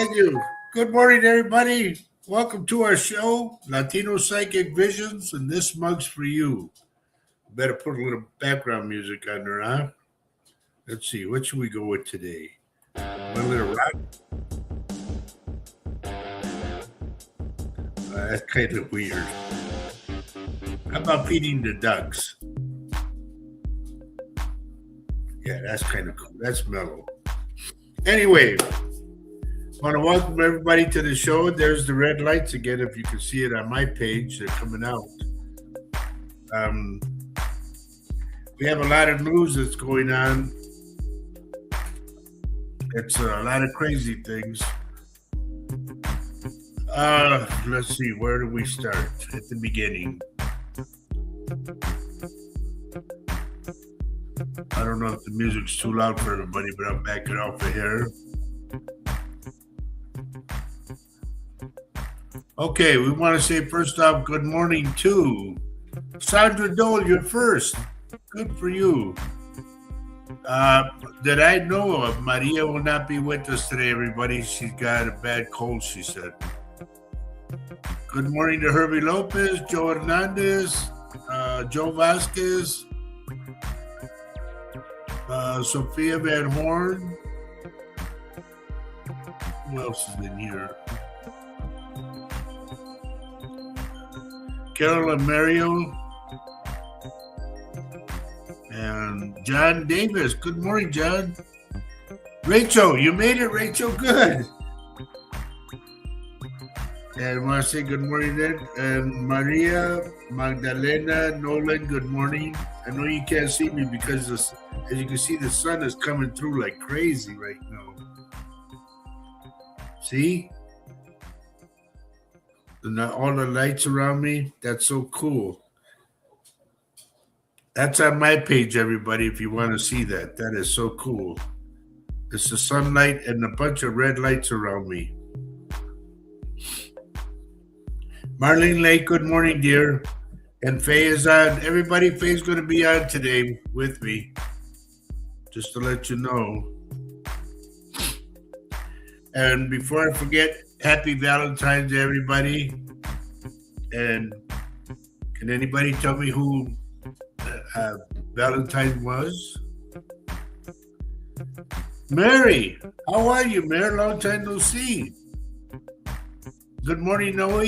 Thank you. Good morning, everybody. Welcome to our show, Latino Psychic Visions, and this mug's for you. Better put a little background music on there, huh? Let's see, what should we go with today? A little rock? That's kind of weird. How about feeding the ducks? Yeah, that's kind of cool. That's mellow. Anyway, want to welcome everybody to the show. There's the red lights again. If you can see it on my page, they're coming out. We have a lot of news that's going on. It's a lot of crazy things. Let's see, where do we start? At the beginning. I don't know if the music's too loud for everybody, but I'll back it off of here. Okay, we want to say first off, good morning to Sandra Dole. You're first. Good for you. That I know of, Maria will not be with us today, everybody. She's got a bad cold, she said. Good morning to Herbie Lopez, Joe Hernandez, Joe Vasquez, Sophia Van Horn. Who else is in here? Carol and Mario. And John Davis. Good morning, John. Rachel, you made it, Rachel. Good. And I want to say good morning then. And Maria, Magdalena, Nolan, good morning. I know you can't see me because, as you can see, the sun is coming through like crazy right now. See? And all the lights around me. That's so cool. That's on my page, everybody, if you want to see that. That is so cool. It's the sunlight and a bunch of red lights around me. Marlene Lake, good morning, dear. And Faye is on. Everybody, Faye's going to be on today with me. Just to let you know. And before I forget, happy Valentine's, everybody. And can anybody tell me who Valentine was? Mary, how are you, Mary? Long time no see. Good morning, Noe.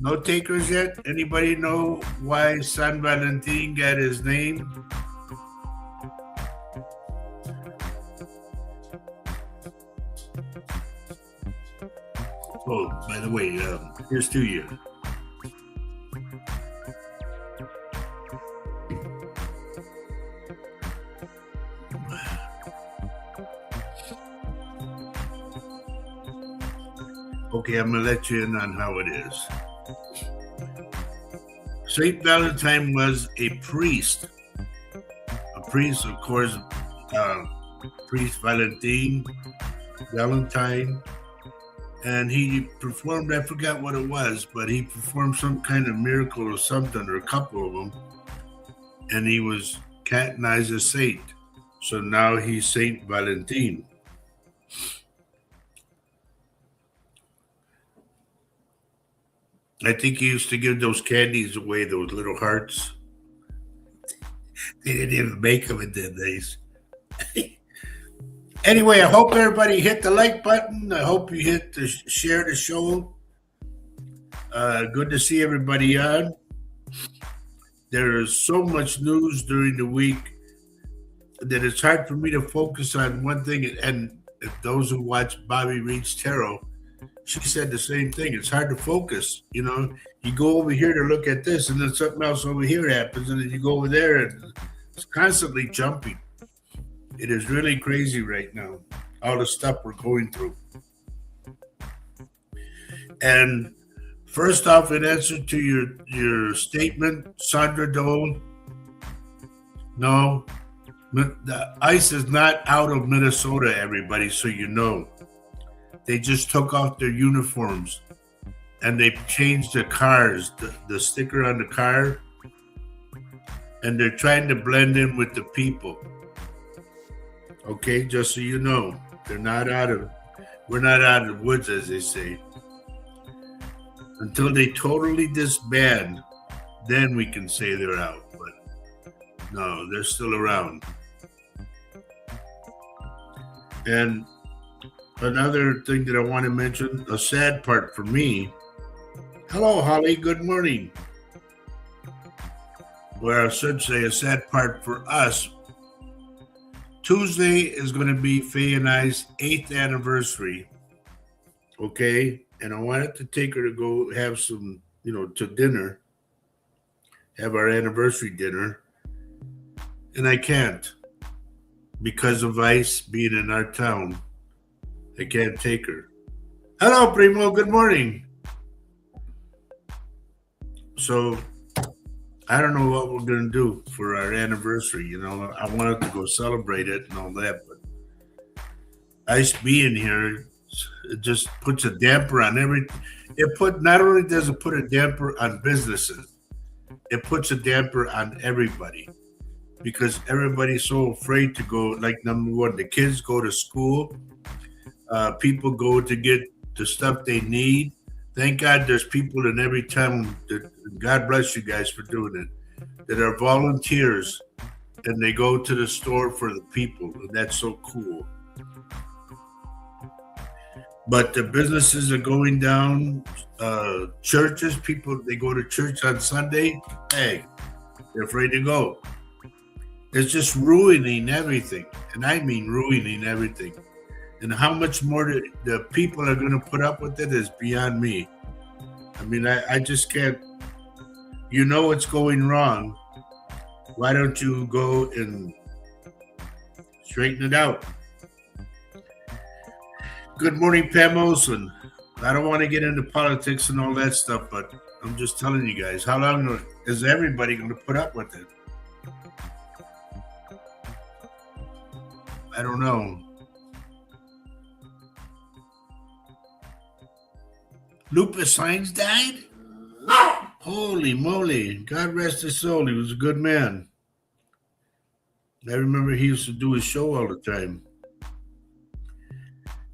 No takers yet? Anybody know why San Valentin got his name? Oh, by the way, here's to you. Okay, I'm going to let you in on how it is. Saint Valentine was a priest. A priest, of course, priest Valentine. And he performed, I forgot what it was, but he performed some kind of miracle or something, or a couple of them. And he was canonized as saint. So now he's Saint Valentine. I think he used to give those candies away, those little hearts. They didn't even make them in the days. Anyway, I hope everybody hit the like button. I hope you hit the share the show. Good to see everybody on. There is so much news during the week that it's hard for me to focus on one thing. And if those who watch Bobby Reed's Tarot, she said the same thing. It's hard to focus. You know, you go over here to look at this, and then something else over here happens, and then you go over there, and it's constantly jumping. It is really crazy right now, all the stuff we're going through. And first off, in answer to your statement, Sandra Dole, no, the ice is not out of Minnesota, everybody, so you know. They just took off their uniforms and they changed the cars, the sticker on the car, and they're trying to blend in with the people. Okay, just so you know, we're not out of the woods, as they say. Until they totally disband, then we can say they're out. But no, they're still around. And another thing that I want to mention, a sad part for me. Hello, Holly. Good morning. Or I should say, a sad part for us. Tuesday is going to be Faye and I's 8th anniversary. Okay? And I wanted to take her to go have some, to dinner, have our anniversary dinner. And I can't because of ICE being in our town. I can't take her. Hello, Primo. Good morning. So I don't know what we're going to do for our anniversary. I wanted to go celebrate it and all that, but ICE being here, it just puts a damper on everything. Not only does it put a damper on businesses, it puts a damper on everybody because everybody's so afraid to go. Like, number one, the kids go to school, people go to get the stuff they need. Thank God there's people in every town that, God bless you guys for doing it, that are volunteers and they go to the store for the people, and that's so cool. But the businesses are going down. Churches, people, they go to church on Sunday. Hey, they're afraid to go. It's just ruining everything. And I mean ruining everything. And how much more the people are going to put up with it is beyond me. I mean, I just can't. What's going wrong. Why don't you go and straighten it out? Good morning, Pam Olson. I don't want to get into politics and all that stuff, but I'm just telling you guys, how long is everybody going to put up with it? I don't know. Lupus Hines died? Holy moly. God rest his soul. He was a good man. I remember he used to do his show all the time.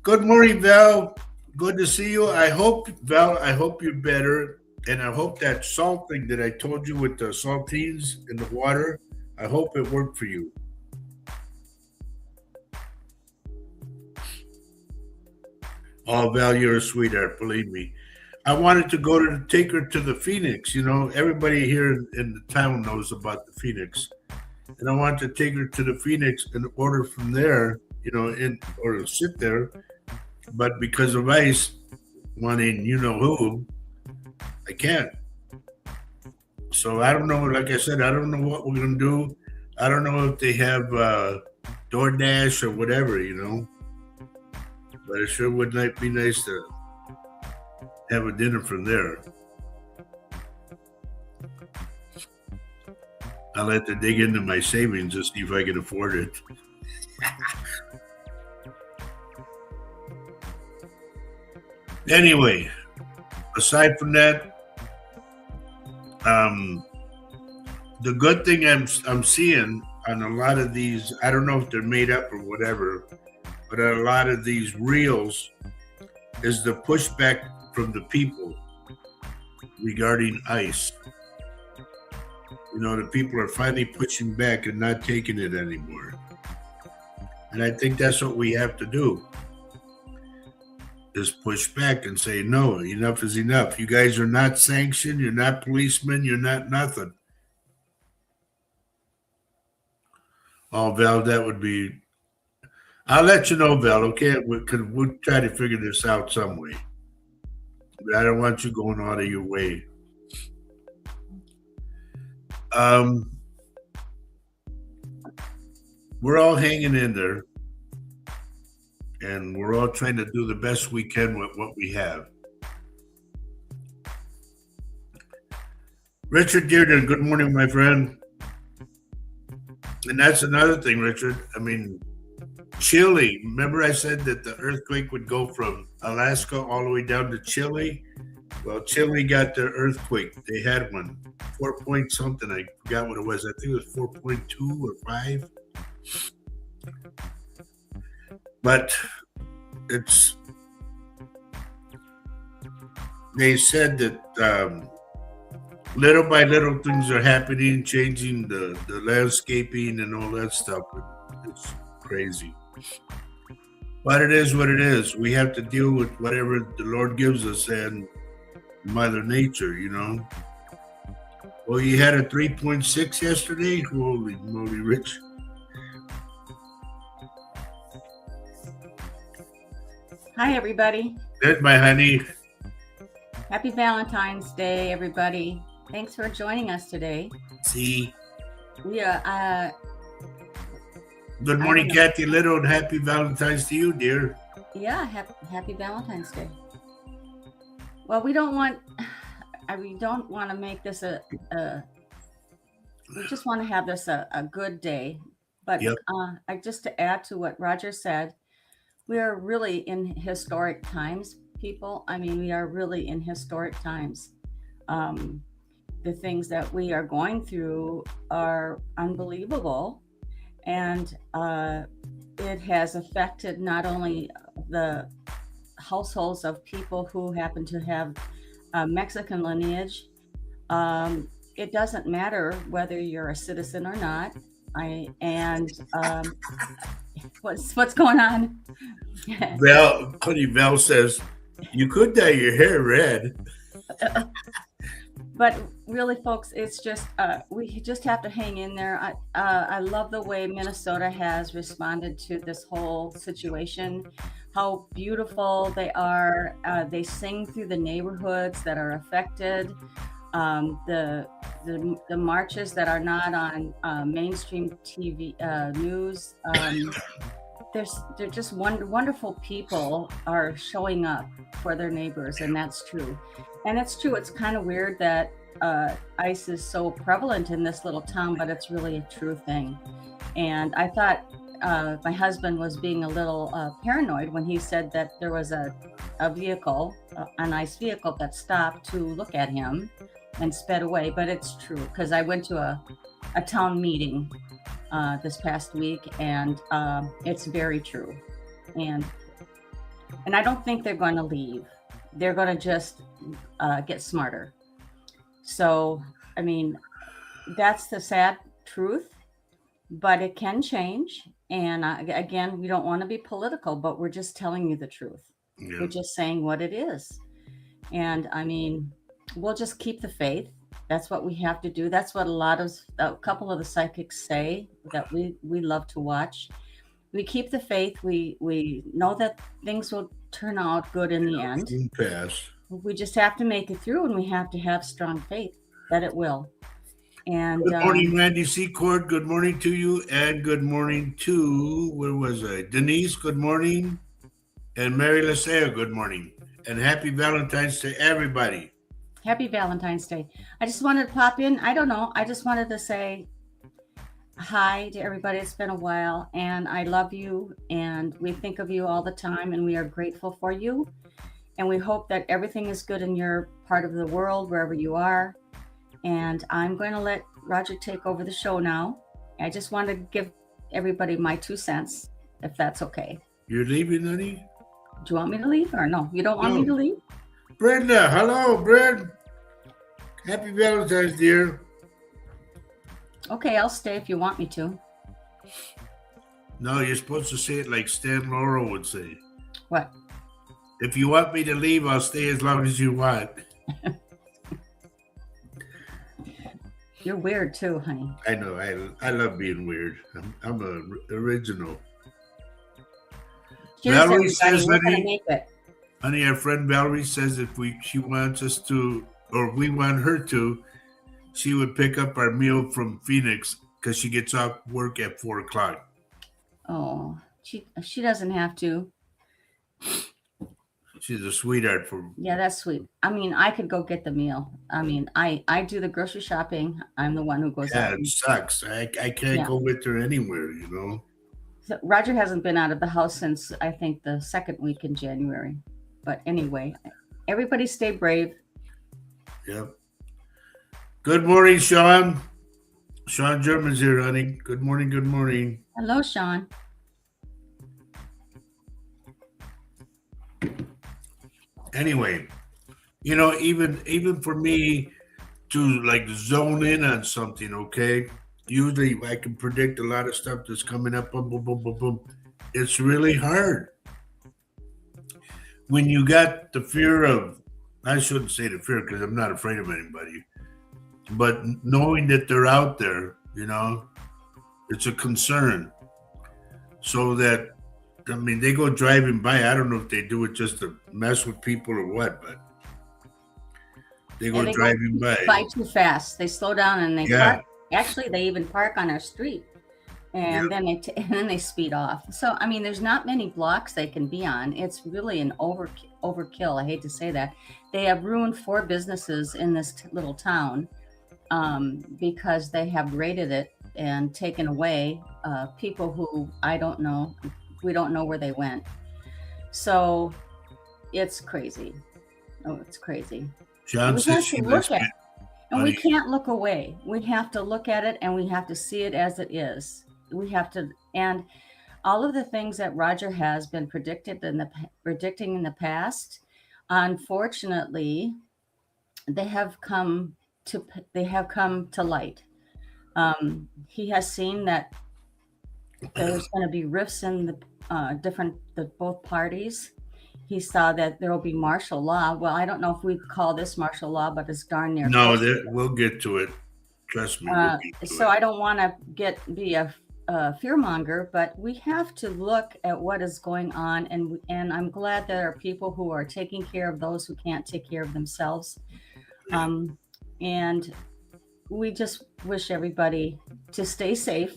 Good morning, Val. Good to see you. Val, I hope you're better. And I hope that salt thing that I told you with the saltines in the water, I hope it worked for you. Oh, Val, you're a sweetheart, believe me. I wanted to take her to the Phoenix. Everybody here in the town knows about the Phoenix. And I wanted to take her to the Phoenix and order from there, or sit there. But because of ICE wanting who, I can't. So I don't know. Like I said, I don't know what we're going to do. I don't know if they have DoorDash or whatever, But it sure would be nice to have a dinner from there. I'll have to dig into my savings to see if I can afford it. Anyway, aside from that, the good thing I'm seeing on a lot of these, I don't know if they're made up or whatever, but on a lot of these reels is the pushback from the people regarding ICE. The people are finally pushing back and not taking it anymore. And I think that's what we have to do, is push back and say, no, enough is enough. You guys are not sanctioned. You're not policemen. You're not nothing. Oh, Val, that would be... I'll let you know, Val, okay? We'll try to figure this out some way. But I don't want you going out of your way. We're all hanging in there, and we're all trying to do the best we can with what we have. Richard Dearden, good morning, my friend. And that's another thing, Richard. I mean, Chile. Remember I said that the earthquake would go from Alaska all the way down to Chile? Well, Chile got their earthquake. They had one, 4 point something. I forgot what it was. I think it was 4.2 or 5. But it's they said that little by little things are happening, changing the landscaping and all that stuff. It's crazy. But it is what it is. We have to deal with whatever the Lord gives us and Mother Nature, you know. Well, you had a 3.6 yesterday? Holy moly, Rich. Hi, everybody. There's my honey. Happy Valentine's Day, everybody. Thanks for joining us today. See. Yeah. Good morning, Kathy Little, and happy Valentine's to you, dear. Yeah, happy Valentine's Day. Well, we don't want to make this we just want to have this a good day. But Yep. Just to add to what Roger said, we are really in historic times, people. I mean, we are really in historic times. The things that we are going through are unbelievable. And it has affected not only the households of people who happen to have Mexican lineage. It doesn't matter whether you're a citizen or not. What's going on? Val says you could dye your hair red. But really, folks, it's just we just have to hang in there. I love the way Minnesota has responded to this whole situation. How beautiful they are. They sing through the neighborhoods that are affected. The marches that are not on mainstream TV news. They're just wonderful people are showing up for their neighbors, and that's true. And it's true. It's kind of weird that ICE is so prevalent in this little town, but it's really a true thing. And I thought my husband was being a little paranoid when he said that there was a vehicle, an ICE vehicle that stopped to look at him and sped away. But it's true, because I went to a town meeting this past week, and it's very true. And I don't think they're going to leave. They're going to just get smarter. So, I mean, that's the sad truth, but it can change. And again, we don't want to be political, but we're just telling you the truth. Yeah. We're just saying what it is. And I mean, we'll just keep the faith. That's what we have to do. That's what a couple of the psychics say that we love to watch. We keep the faith. We know that things will turn out good in the end. Pass. We just have to make it through, and we have to have strong faith that it will. And good morning, Randy Secord. Good morning to you, and good morning to where was I? Denise. Good morning, and Mary Lasea. Good morning, and happy Valentine's to everybody. Happy Valentine's Day. I just wanted to pop in. I don't know. I just wanted to say hi to everybody. It's been a while, and I love you, and we think of you all the time, and we are grateful for you. And we hope that everything is good in your part of the world, wherever you are. And I'm going to let Roger take over the show now. I just want to give everybody my 2 cents, if that's okay. You're leaving, honey? Do you want me to leave, or no? You don't want me to leave? Brenda, hello, Brenda. Happy Valentine's, dear. Okay, I'll stay if you want me to. No, you're supposed to say it like Stan Laurel would say. What? If you want me to leave, I'll stay as long as you want. You're weird too, honey. I know. I love being weird. I'm a original. Cheers, Valerie says, honey, our friend Valerie says if she wants us to, or we want her to, she would pick up our meal from Phoenix because she gets off work at 4:00. Oh, she doesn't have to. She's a sweetheart. Yeah, that's sweet. I mean, I could go get the meal. I mean, I do the grocery shopping. I'm the one who goes out. Yeah, it sucks. I can't go with her anywhere, you know. So Roger hasn't been out of the house since, I think, the second week in January. But anyway, everybody stay brave. Yep. Good morning, Sean. Sean German's here, honey. Good morning. Good morning. Hello, Sean. Anyway, even for me to like zone in on something, okay? Usually I can predict a lot of stuff that's coming up. Boom, boom, boom, boom, boom. It's really hard when you got the fear of. I shouldn't say the fear because I'm not afraid of anybody, but knowing that they're out there, it's a concern. So that I mean, they go driving by. I don't know if they do it just to mess with people or what, but they And go they go driving by. by too fast. They slow down and they Yeah, park. Actually, they even park on our street, yeah. and then and then they speed off. So I mean, there's not many blocks they can be on. It's really an overkill. I hate to say that. They have ruined 4 businesses in this little town because they have raided it and taken away people who I don't know. We don't know where they went. So it's crazy. Oh, it's crazy. John We says have to she look lives at, and we money. can't look away. We have to look at it and we have to see it as it is. We have to, and all of the things that Roger has been predicting in the past, unfortunately, they have come they have come to light. He has seen that there's going to be rifts in the both parties. He saw that there will be martial law. Well, I don't know if we call this martial law, but it's darn near No, close. that we'll get to it. Trust me, we'll get to So it. I don't want to be a fearmonger, but we have to look at what is going on, and I'm glad there are people who are taking care of those who can't take care of themselves. Um, and we just wish everybody to stay safe.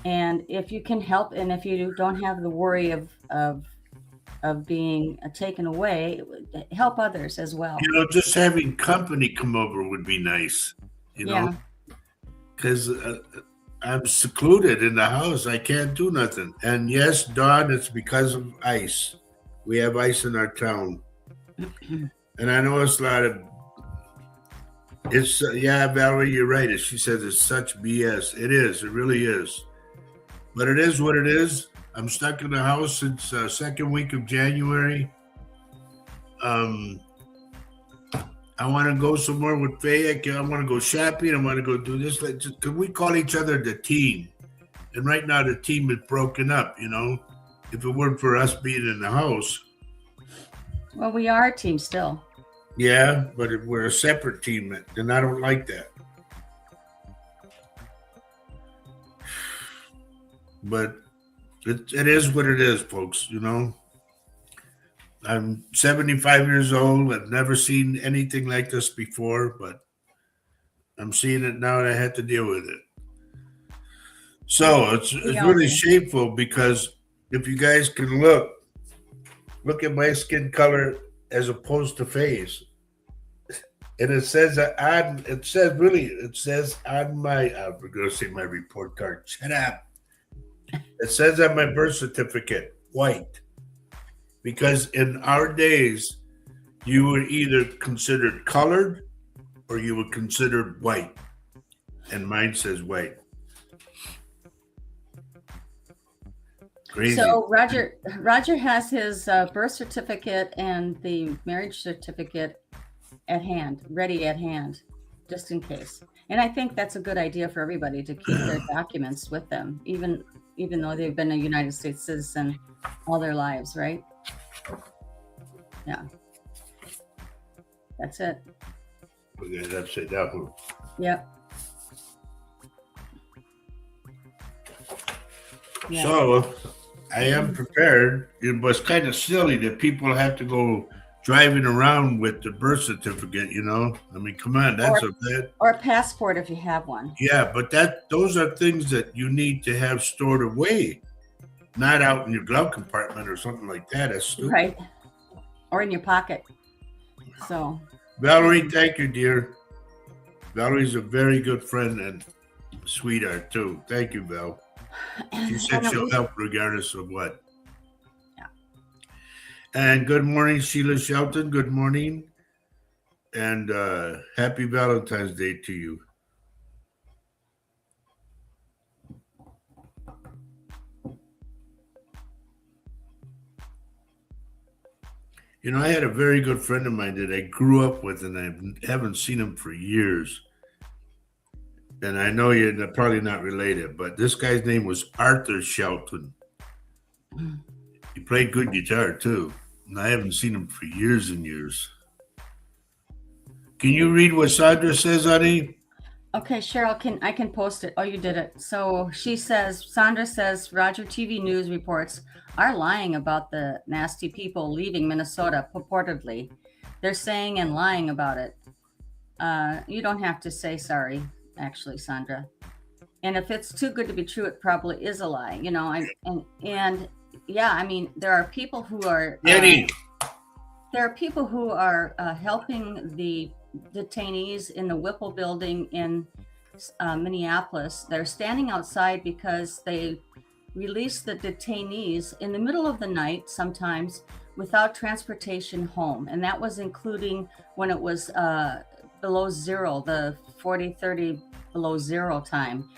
And if you can help, and if you don't have the worry of being taken away, help others as well. Just having company come over would be nice. You know, Yeah. because I'm secluded in the house. I can't do nothing. And yes, Don, it's because of ice. We have ice in our town, and I know it's a lot of. It's yeah, Valerie, you're right. She says it's such BS. It is. It really is. But it is what it is. I'm stuck in the house since second week of January. Um, I want to go somewhere with Faye. I want to go shopping. I want to go do this. Can we call each other the team? And right now the team is broken up. If it weren't for us being in the house, Well, we are a team still. yeah. But if we're a separate team, then I don't like that. But it is what it is, folks. I'm 75 years old. I've never seen anything like this before, but I'm seeing it now, and I had to deal with it. So it's We it's all really do. shameful because if you guys can look at my skin color as opposed to face, and it says it says on my I'm going to say my report card. Shut up. It says on my birth certificate, white, because in our days you were either considered colored or you were considered white, and mine says white. Crazy. So Roger has his birth certificate and the marriage certificate at hand, ready at hand, just in case. And I think that's a good idea for everybody to keep their documents with them, even though they've been a United States citizen all their lives, right? Yeah. That's it. Okay, that's it. That one. Yep. Yeah. So I am prepared. It was kind of silly that people have to go driving around with the birth certificate. I mean, come on, that's a bad. Or a passport if you have one. Yeah, but those are things that you need to have stored away, not out in your glove compartment or something like that. That's stupid. Right. Or in your pocket. So Valerie, thank you, dear. Valorie's a very good friend and sweetheart too. Thank you, Val. She said she'll help regardless of what. Yeah. And good morning, Sheila Shelton. Good morning. and happy Valentine's Day to you. You know, I had a very good friend of mine that I grew up with, and I haven't seen him for years. And I know you're probably not related, but this guy's name was Arthur Shelton. He played good guitar too, and I haven't seen him for years and years. Can you read what Sandra says, honey? Okay, Cheryl, I can post it. Oh, you did it. So she says, Sandra says, Roger TV News reports are lying about the nasty people leaving Minnesota purportedly. They're saying and lying about it. You don't have to say sorry, actually, Sandra. And if it's too good to be true, it probably is a lie. You know, and yeah, I mean, there are people who are Eddie. Helping the detainees in the Whipple building in Minneapolis. They're standing outside because they release the detainees in the middle of the night sometimes without transportation home. And that was including when it was below zero, the 40-30 below zero time.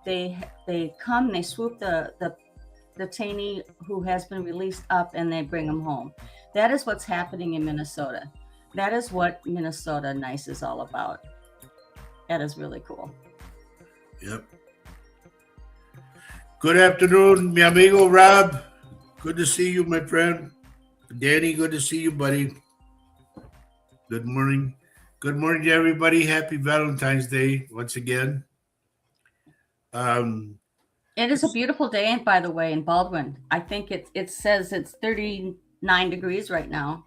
They come, they swoop the detainee who has been released up, and they bring them home. That is what's happening in Minnesota. That is what Minnesota Nice is all about. That is really cool. Yep. Good afternoon, mi amigo Rob. Good to see you, my friend. Danny, good to see you, buddy. Good morning. Good morning to everybody. Happy Valentine's Day once again. It is a beautiful day, by the way, in Baldwin. I think it says it's 39 degrees right now.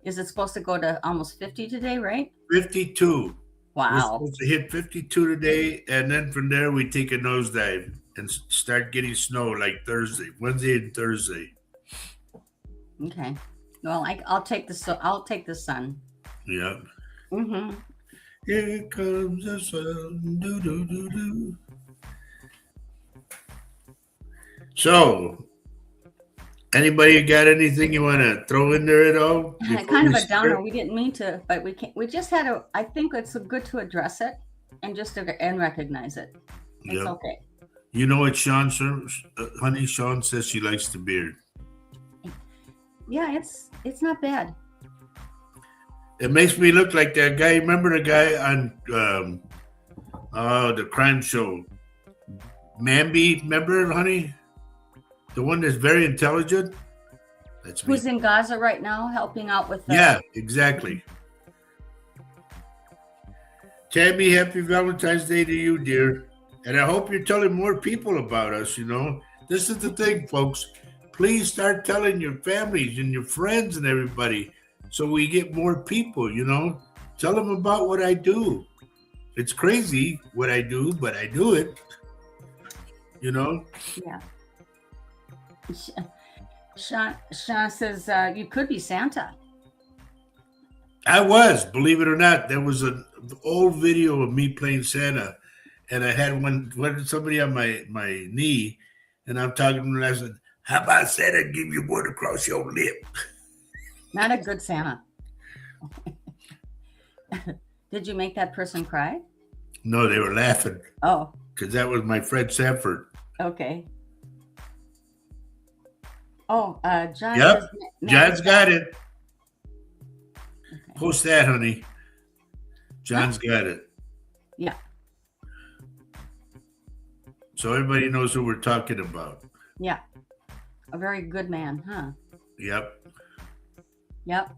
Is it supposed to go to almost 50 today, right? 52. We're Wow. supposed to hit 52 today, and then from there we take a nosedive and start getting snow like Wednesday and Thursday. Okay. Well, I'll take the sun. Yeah. Mm-hmm. Here comes the sun. Do do do do. So, anybody got anything you want to throw in there at all? Kind of a downer. We didn't mean to, but we can't. We just had to. I think it's good to address it and and recognize it. It's okay. You know what Sean honey? Sean says she likes the beard. Yeah, it's not bad. It makes me look like that guy. Remember the guy on the crime show, Mamby? Remember, honey? The one that's very intelligent? That's me. Who's in Garza right now helping out with the... Yeah, exactly. Tammy, happy Valentine's Day to you, dear. And I hope you're telling more people about us, you know. This is the thing, folks. Please start telling your families and your friends and everybody so we get more people, you know. Tell them about what I do. It's crazy what I do, but I do it, you know. Yeah. Sean says you could be Santa. I was, believe it or not. There was an old video of me playing Santa, and I had somebody on my knee, and I'm talking to him, and I said, "How about Santa give you one across your lip?" Not a good Santa. Did you make that person cry? No, they were laughing. Oh. Because that was my friend Sanford. Okay. Oh, John. Yep. John's got it. Okay. Post that, honey. John's got it. Yeah. So everybody knows who we're talking about. Yeah. A very good man, huh? Yep. Yep.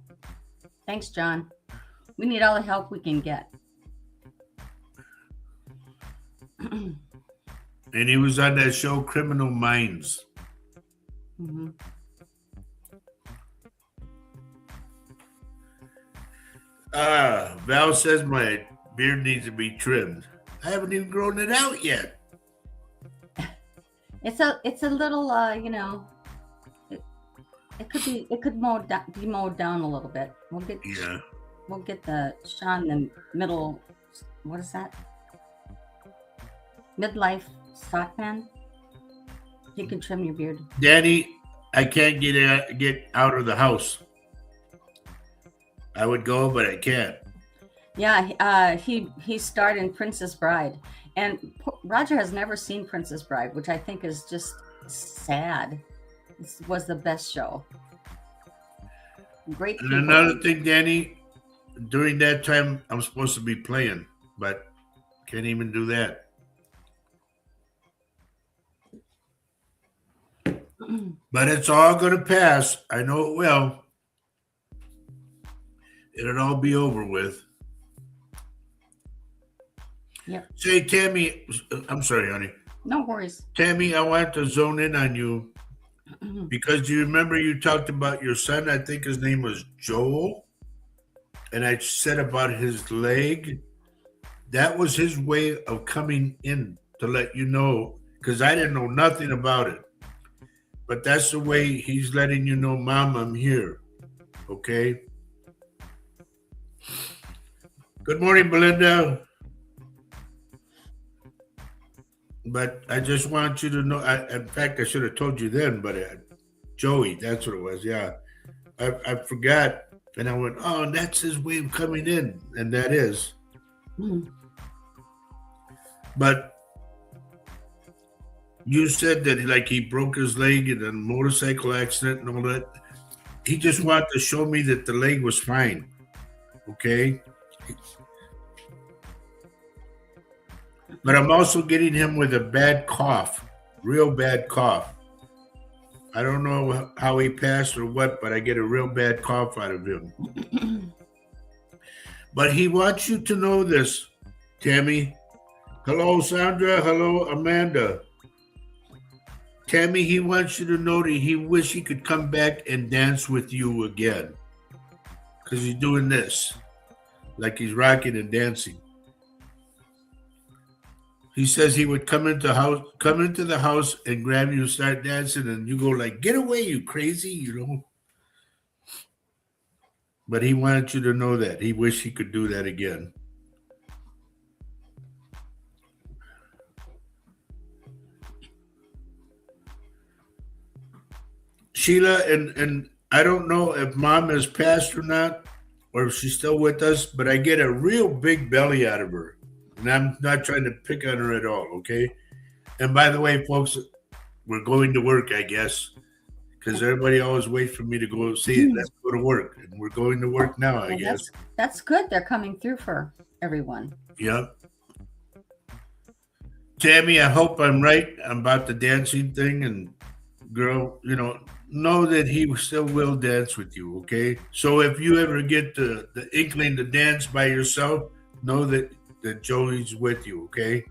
Thanks, John. We need all the help we can get. And he was on that show, Criminal Minds. Mm-hmm. Val says my beard needs to be trimmed. I haven't even grown it out yet. It's a little, you know, it could be mowed down a little bit. We'll get the Sean the middle. What is that? Midlife stockman. He can trim your beard. Daddy, I can't get out of the house. I would go, but I can't. Yeah, he starred in Princess Bride, and Roger has never seen Princess Bride, which I think is just sad. This was the best show. Great And people. another thing, Danny, during that time, I'm supposed to be playing, but can't even do that. But it's all going to pass. I know it will. It'll all be over with. Yep. Say, Tammy, I'm sorry, honey. No worries. Tammy, I want to zone in on you because you remember you talked about your son. I think his name was Joel. And I said about his leg. That was his way of coming in to let you know, because I didn't know nothing about it. But that's the way he's letting you know, Mom, I'm here. Okay? Good morning, Belinda. But I just want you to know, in fact, I should have told you then, but Joey, that's what it was. Yeah. I forgot. And I went, oh, that's his way of coming in. And that is. But you said that like he broke his leg in a motorcycle accident and all that. He just wanted to show me that the leg was fine. Okay? But I'm also getting him with a bad cough, real bad cough. I don't know how he passed or what, but I get a real bad cough out of him. But he wants you to know this, Tammy. Hello, Sandra. Hello, Amanda. Tammy, he wants you to know that he wish he could come back and dance with you again. Because he's doing this. Like he's rocking and dancing. He says he would come into the house and grab you and start dancing, and you go like, get away, you crazy, you know. But he wanted you to know that. He wished he could do that again. Sheila, and I don't know if Mom has passed or not, or if she's still with us, but I get a real big belly out of her. And I'm not trying to pick on her at all, okay? And by the way, folks, we're going to work, I guess, because everybody always waits for me to go see it. Let's go to work. And we're going to work now, I guess. That's good. They're coming through for everyone. Yeah. Tammy, I hope I'm right about the dancing thing. And girl, know that he still will dance with you, okay? So if you ever get the inkling to dance by yourself, know that Joey's with you, okay?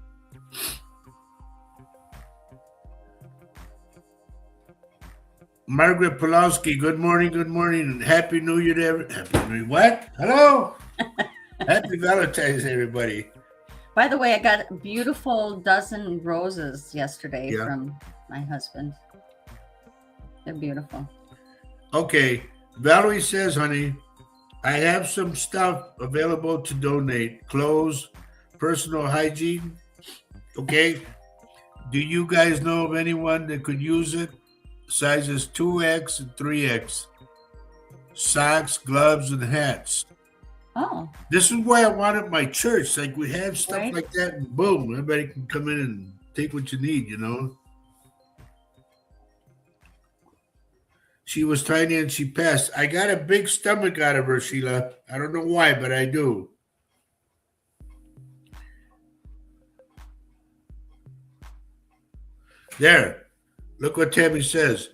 Margaret Pulowski, good morning. Happy New Year to everyone. Happy New Year. What? Hello? Happy Valentine's, everybody. By the way, I got a beautiful dozen roses yesterday from my husband. They're beautiful. Okay. Valerie says, honey, I have some stuff available to donate. Clothes, personal hygiene. Okay. Do you guys know of anyone that could use it? Sizes 2X and 3X. Socks, gloves, and hats. Oh. This is why I wanted my church. Like we have stuff like that, and boom, everybody can come in and take what you need, you know. She was tiny and she passed. I got a big stomach out of her, Sheila. I don't know why, but I do. There. Look what Tammy says.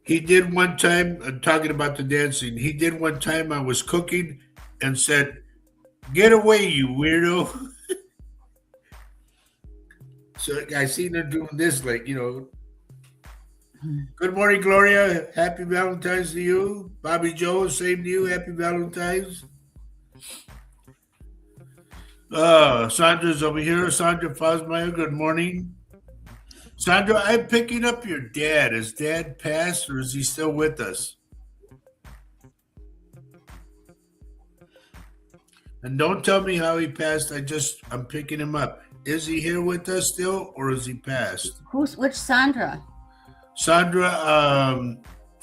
He did one time, talking about the dancing, he did one time I was cooking and said, get away, you weirdo. So I seen her doing this, like, Good morning, Gloria. Happy Valentine's to you. Bobby Joe, same to you. Happy Valentine's. Sandra's over here. Sandra Fosmeyer, good morning. Sandra, I'm picking up your dad. Has Dad passed or is he still with us? And don't tell me how he passed. I'm picking him up. Is he here with us still or is he passed? Which Sandra? Sandra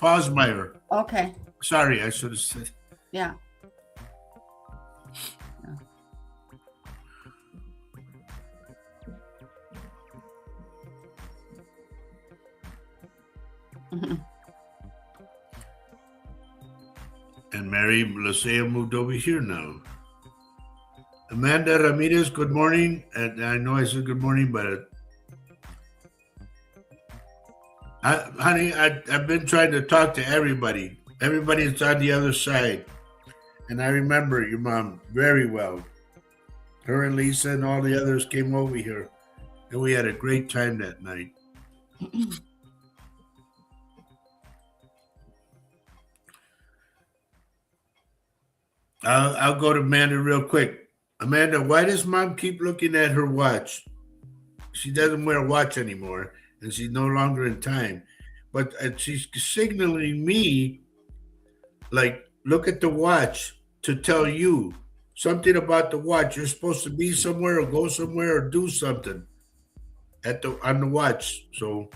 Fosmeyer. Okay. Sorry, I should have said. Yeah. And Mary Lasea moved over here now. Amanda Ramirez, good morning. And I know I said good morning, but honey, I've been trying to talk to everybody. Everybody's on the other side. And I remember your mom very well. Her and Lisa and all the others came over here. And we had a great time that night. I'll go to Amanda real quick. Amanda, why does mom keep looking at her watch? She doesn't wear a watch anymore, and she's no longer in time. But she's signaling me, like, look at the watch to tell you something about the watch. You're supposed to be somewhere or go somewhere or do something on the watch. So,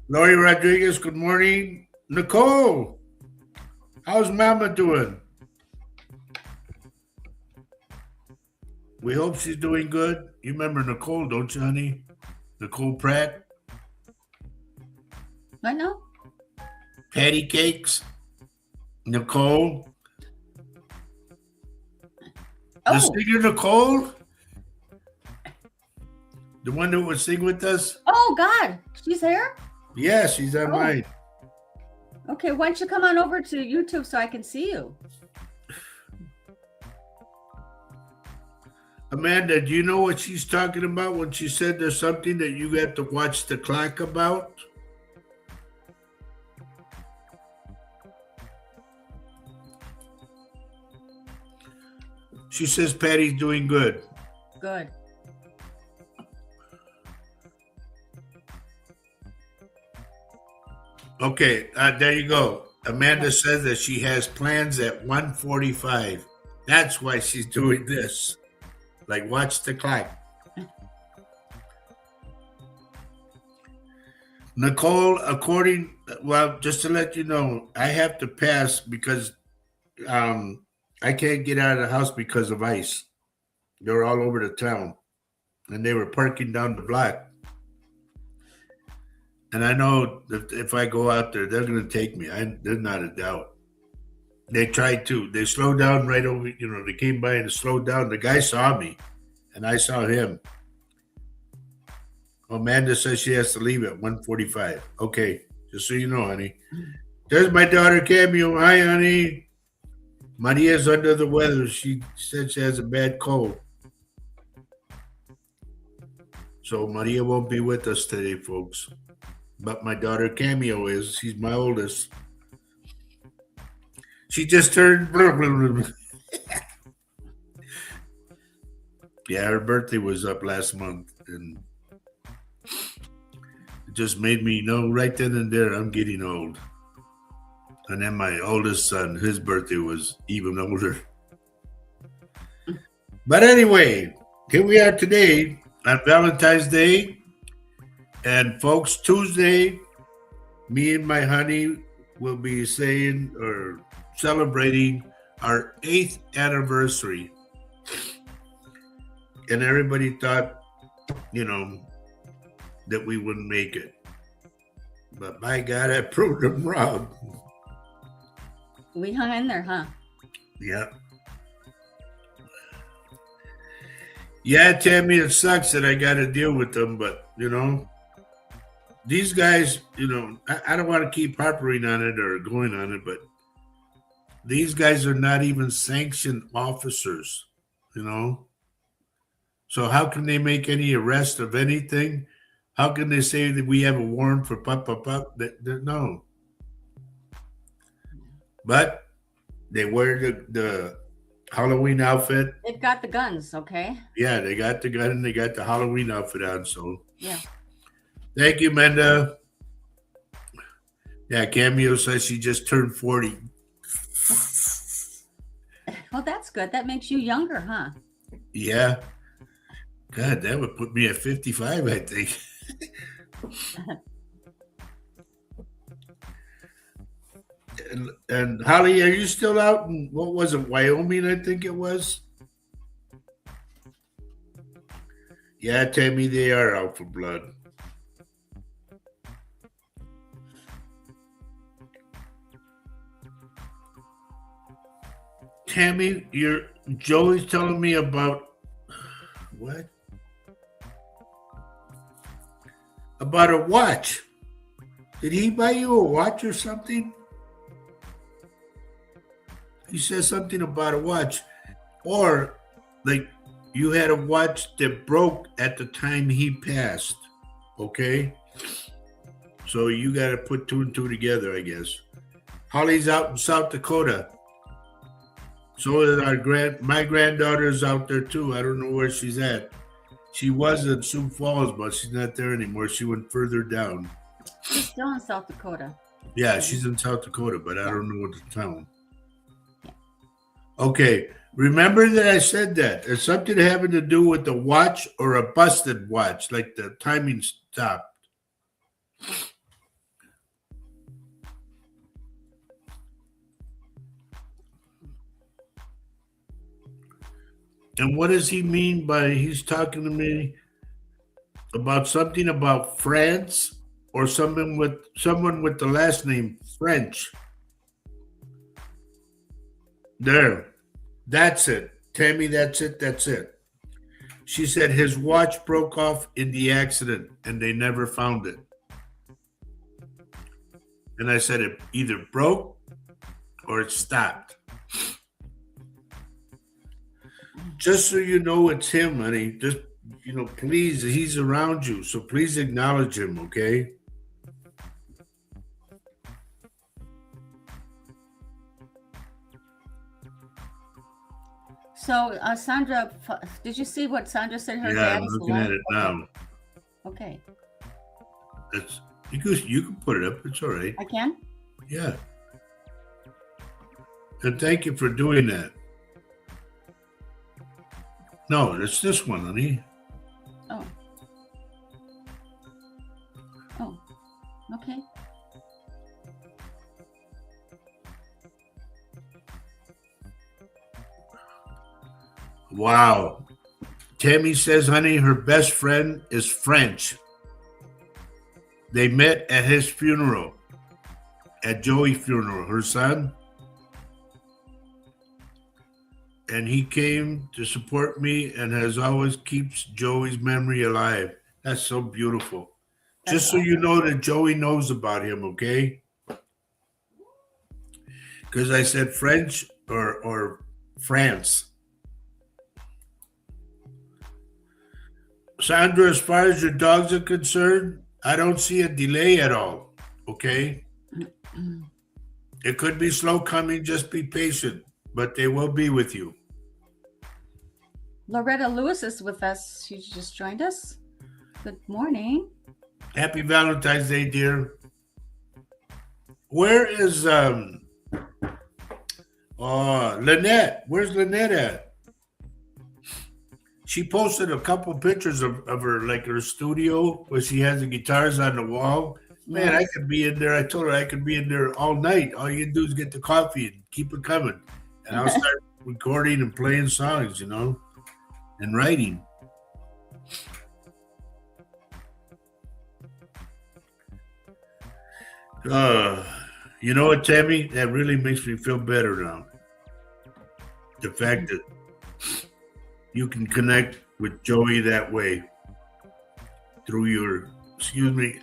Lori Rodriguez, good morning. Nicole, how's Mama doing? We hope she's doing good. You remember Nicole, don't you, honey? Nicole Pratt. I know. Patty Cakes. Nicole. The singer Nicole? The one that would sing with us? Oh, God. She's here? Yeah, she's on mine. Okay, why don't you come on over to YouTube so I can see you? Amanda, do you know what she's talking about when she said there's something that you have to watch the clock about? She says Patty's doing good. Good. Okay, there you go. Amanda says that she has plans at 1:45. That's why she's doing this. Like, watch the clock. Nicole, just to let you know, I have to pass because I can't get out of the house because of ice. They're all over the town, and they were parking down the block. And I know that if I go out there, they're going to take me. There's not a doubt. They tried to. They slowed down right over, they came by and slowed down. The guy saw me, and I saw him. Amanda says she has to leave at 1:45. Okay, just so you know, honey. There's my daughter, Cameo. Hi, honey. Maria's under the weather. She said she has a bad cold. So Maria won't be with us today, folks. But my daughter, Cameo, is. She's my oldest. She just turned. Yeah, her birthday was up last month, and it just made me know right then and there I'm getting old. And then my oldest son, his birthday was even older. But anyway, here we are today on Valentine's Day. And folks, Tuesday, me and my honey will be saying or celebrating our 8th anniversary. And everybody thought, that we wouldn't make it. But by God, I proved them wrong. We hung in there, huh? Yeah. Yeah, Tammy, it sucks that I got to deal with them, but, these guys, I don't want to keep harping on it or going on it, but these guys are not even sanctioned officers, So how can they make any arrest of anything? How can they say that we have a warrant for No. But they wear the Halloween outfit. They've got the guns, okay? Yeah, they got the gun and they got the Halloween outfit on, so. Yeah. Thank you, Menda. Yeah, Cameo says she just turned 40. Well, that's good. That makes you younger, huh? Yeah. God, that would put me at 55, I think. And Holly, are you still out in what was it, Wyoming? I think it was. Yeah, Tammy, they are out for blood. Tammy, Joey's telling me about what? About a watch. Did he buy you a watch or something? He says something about a watch. Or like you had a watch that broke at the time he passed. Okay? So you got to put two and two together, I guess. Holly's out in South Dakota. So is my granddaughter's out there too. I don't know where she's at. She was in Sioux Falls, but she's not there anymore. She went further down. She's still in South Dakota. Yeah, she's in South Dakota, but I don't know what the town. Yeah. Okay, remember that I said that. It's something having to do with the watch or a busted watch, like the timing stopped. And what does he mean by he's talking to me about something about France or someone with the last name French? There. That's it. Tammy, that's it. She said his watch broke off in the accident and they never found it. And I said it either broke or it stopped. Just so you know it's him, honey. Just, please, he's around you. So please acknowledge him, okay? So, Sandra, did you see what Sandra said her Yeah, dad I'm is looking alone? at it now. Okay. You can put it up. It's all right. I can? Yeah. And thank you for doing that. No, it's this one, honey. Oh. Oh. Okay. Wow. Tammy says, honey, her best friend is French. They met at his funeral, at Joey's funeral, her son. And he came to support me and has always keeps Joey's memory alive. That's so beautiful. Just so you know that Joey knows about him, okay? Because I said French or France. Sandra, as far as your dogs are concerned, I don't see a delay at all, okay? It could be slow coming, just be patient, but they will be with you. Loretta Lewis is with us. She just joined us. Good morning. Happy Valentine's Day, dear. Where is Lynette? Where's Lynette at? She posted a couple pictures of her studio where she has the guitars on the wall. Man, Yes. I could be in there. I told her I could be in there all night. All you do is get the coffee and keep it coming. And I'll start recording and playing songs, and writing. You know what, Tammy? That really makes me feel better now. The fact that you can connect with Joey that way through your, excuse me.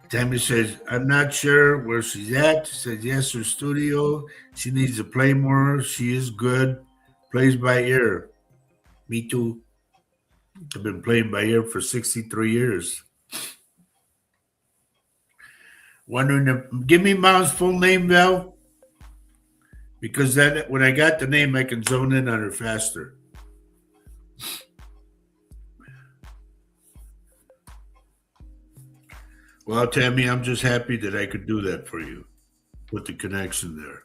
Tammy says, I'm not sure where she's at. She says, yes, her studio. She needs to play more. She is good. Plays by ear. Me too. I've been playing by ear for 63 years. Wondering give me Mom's full name, Val. Because then when I got the name, I can zone in on her faster. Well, Tammy, I'm just happy that I could do that for you with the connection there.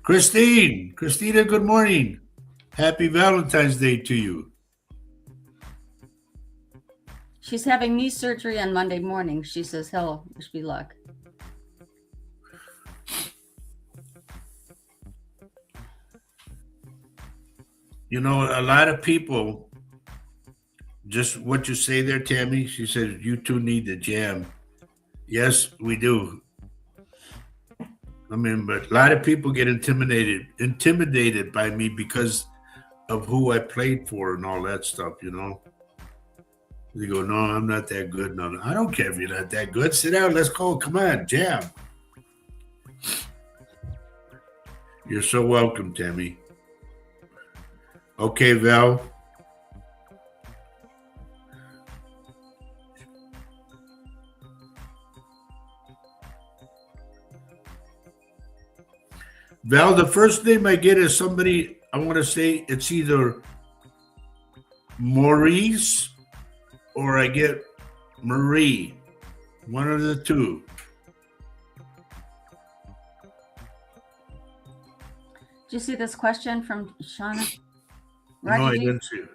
Christina, good morning. Happy Valentine's Day to you. She's having knee surgery on Monday morning. She says, "Hello, wish me luck." You know, a lot of people, just what you say there, Tammy, she says, you two need to jam. Yes, we do. I mean, but a lot of people get intimidated by me because of who I played for and all that stuff, you know. They go, no, I'm not that good. No, I don't care if you're not that good. Sit down, let's go. Come on, jam. You're so welcome, Tammy. Okay, Val. Val, the first name I get is somebody, I want to say it's either Maurice or I get Marie. One of the two. Did you see this question from Shauna? No, I didn't see it.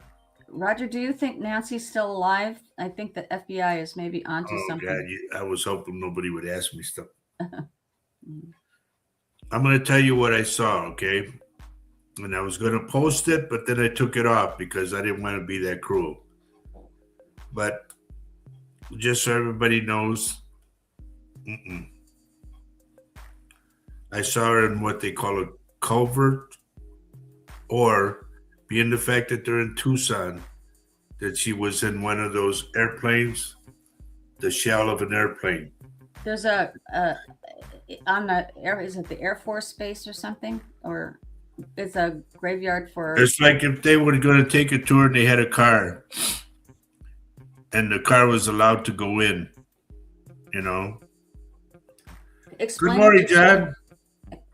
Roger, do you think Nancy's still alive? I think the FBI is maybe onto Oh, something. God, I was hoping nobody would ask me stuff. I'm going to tell you what I saw, okay? And I was going to post it, but then I took it off because I didn't want to be that cruel. But just so everybody knows, I saw her in what they call a covert, or being the fact that they're in Tucson, that she was in one of those airplanes, the shell of an airplane. There's a on the air, is it the Air Force Base or something? Or it's a graveyard for... It's like if they were going to take a tour and they had a car and the car was allowed to go in, you know. Explain Good morning, John.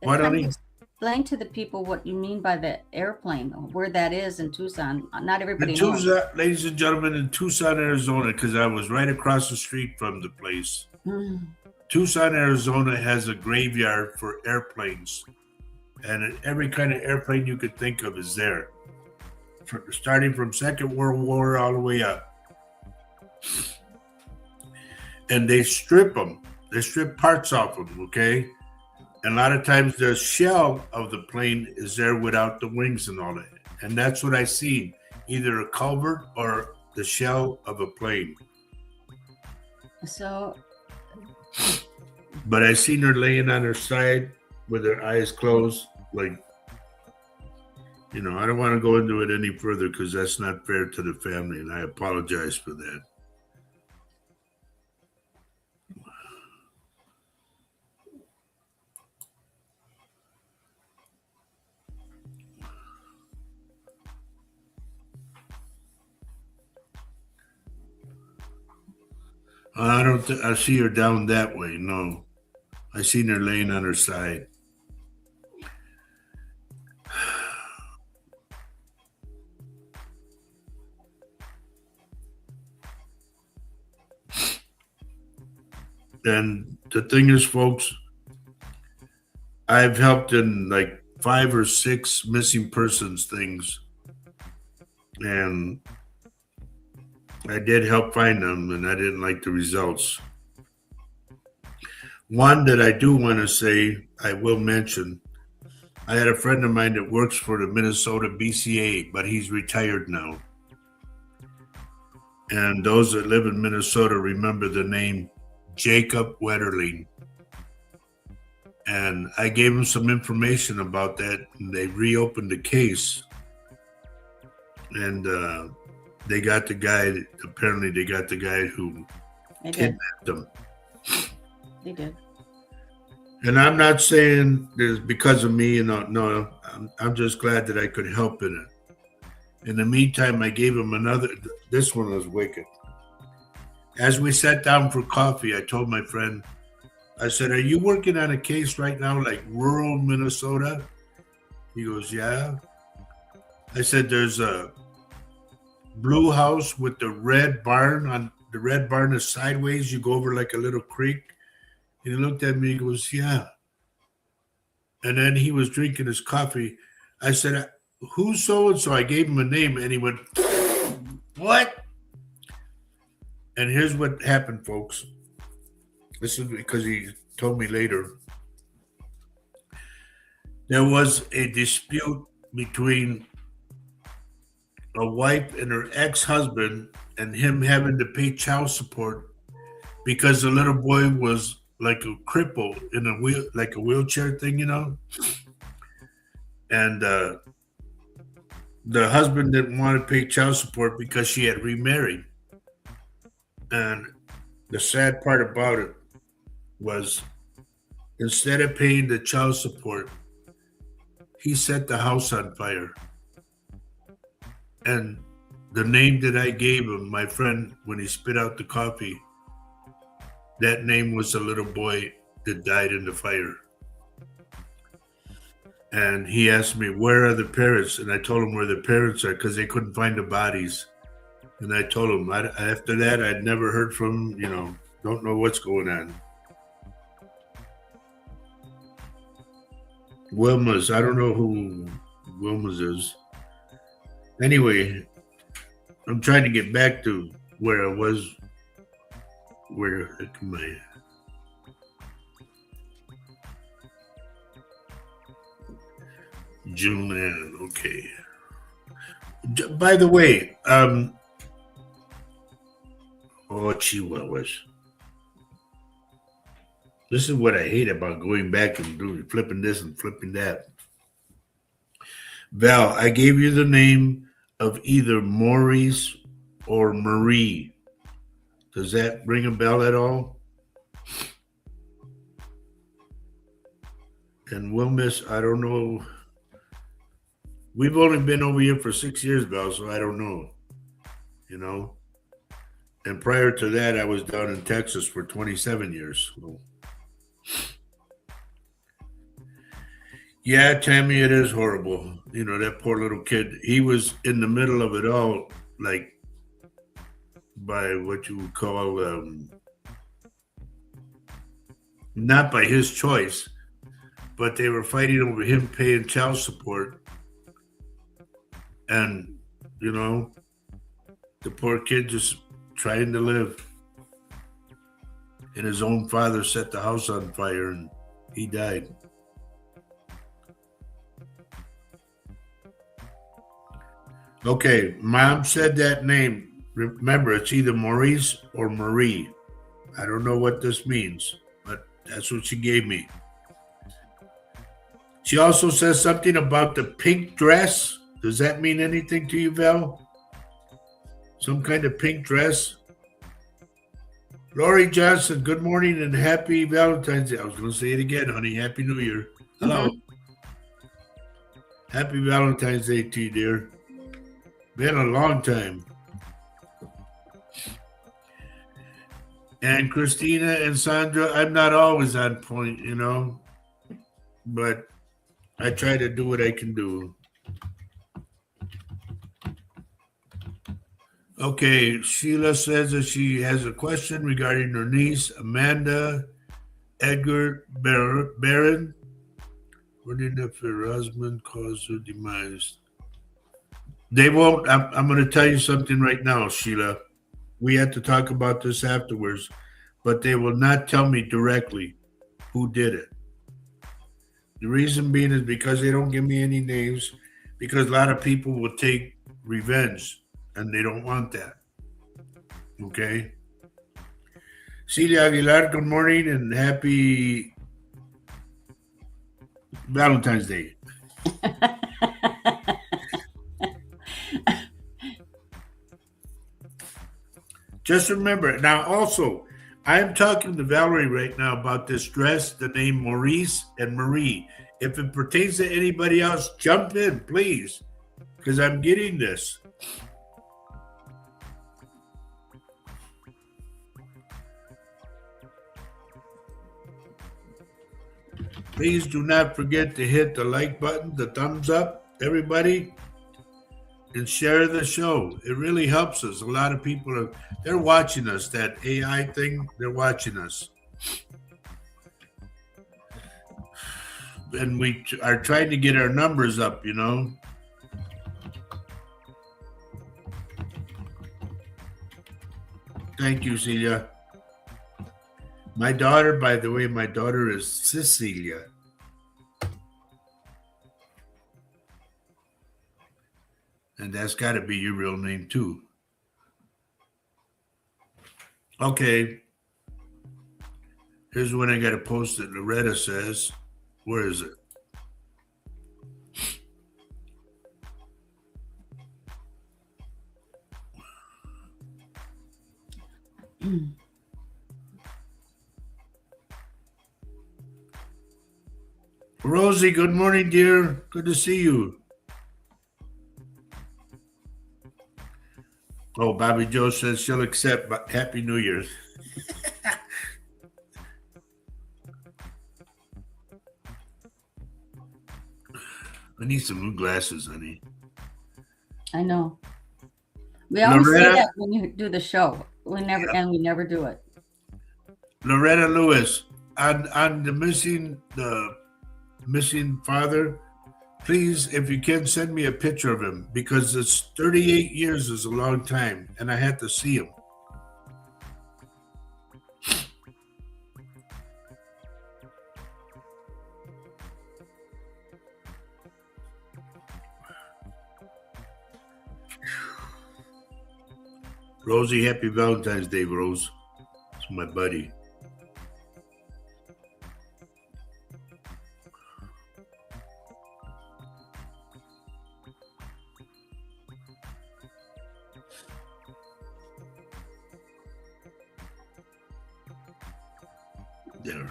Why don't he? Explain to the people what you mean by the airplane, where that is in Tucson. Not everybody In knows. Tucson, ladies and gentlemen, in Tucson, Arizona, because I was right across the street from the place. Tucson, Arizona has a graveyard for airplanes, and every kind of airplane you could think of is there, starting from Second World War all the way up. And they strip them. They strip parts off them, okay? And a lot of times the shell of the plane is there without the wings and all that. And that's what I see, either a culvert or the shell of a plane. So... But I seen her laying on her side with her eyes closed, like, you know, I don't want to go into it any further because that's not fair to the family, and I apologize for that. I don't. I see her down that way. No, I seen her laying on her side. And the thing is, folks, I've helped in like 5 or 6 missing persons things, and I did help find them, and I didn't like the results. One that I do want to say, I will mention, I had a friend of mine that works for the Minnesota BCA, but he's retired now. And those that live in Minnesota remember the name Jacob Wetterling. And I gave him some information about that, and they reopened the case. And they got the guy, apparently they got the guy who kidnapped them. They did. And I'm not saying it's because of me, no, I'm just glad that I could help in it. In the meantime, I gave him another, this one was wicked. As we sat down for coffee, I told my friend, I said, are you working on a case right now, like rural Minnesota? He goes, yeah. I said, there's a blue house with the red barn on the red barn is sideways. You go over like a little creek. And he looked at me and goes, yeah. And then he was drinking his coffee. I said, who's so-and-so? I gave him a name, and he went, what? And here's what happened, folks. This is because he told me later. There was a dispute between a wife and her ex-husband and him having to pay child support because the little boy was like a cripple in a wheel, like a wheelchair thing, you know. And the husband didn't want to pay child support because she had remarried. And the sad part about it was, instead of paying the child support, he set the house on fire. And the name that I gave him, my friend, when he spit out the coffee, that name was the little boy that died in the fire. And he asked me, where are the parents? And I told him where the parents are because they couldn't find the bodies. And I told him, after that, I'd never heard from him, you know, don't know what's going on. Wilma's, I don't know who Wilma's is. Anyway, I'm trying to get back to where I was. Where am I? June, okay. By the way, Chihuahuas. This is what I hate about going back and doing flipping this and flipping that. Val, I gave you the name of either Maurice or Marie. Does that ring a bell at all? And Wilmis, I don't know. We've only been over here for 6 years, Val, so I don't know. You know? And prior to that, I was down in Texas for 27 years. So. Yeah, Tammy, it is horrible. You know, that poor little kid. He was in the middle of it all, like, by what you would call, not by his choice, but they were fighting over him paying child support. And, you know, the poor kid just trying to live. And his own father set the house on fire and he died. Okay, Mom said that name. Remember, it's either Maurice or Marie. I don't know what this means, but that's what she gave me. She also says something about the pink dress. Does that mean anything to you, Val? Some kind of pink dress? Lori Johnson, good morning and happy Valentine's Day. I was going to say it again, honey. Happy New Year. Hello. Happy Valentine's Day to you, dear. Been a long time. And Christina and Sandra, I'm not always on point, you know, but I try to do what I can do. Okay, Sheila says that she has a question regarding her niece, Amanda Edgar Barron. Wondering if her husband caused her demise. They won't. I'm going to tell you something right now, Sheila. We had to talk about this afterwards, but they will not tell me directly who did it. The reason being is because they don't give me any names, because a lot of people will take revenge, and they don't want that. Okay? Celia Aguilar, good morning and happy Valentine's Day. Just remember, now also, I'm talking to Valerie right now about this dress, the name Maurice and Marie. If it pertains to anybody else, jump in, please, because I'm getting this. Please do not forget to hit the like button, the thumbs up, everybody. and share the show. It really helps us. A lot of people they're watching us. That AI thing, they're watching us, and we are trying to get our numbers up. Thank you, Celia. My daughter, by the way, my daughter is Cecilia. And that's got to be your real name, too. Okay. Here's when I got to post it. Loretta says, where is it? Rosie, good morning, dear. Good to see you. Oh, Bobby Joe says she'll accept, but Happy New Year. I need some new glasses, honey. I know. We always say Loretta? that when you do the show. We never do it. Loretta Lewis, on the missing father, please, if you can, send me a picture of him, because it's 38 years is a long time, and I had to see him. Rosie, happy Valentine's Day, Rose. It's my buddy. There.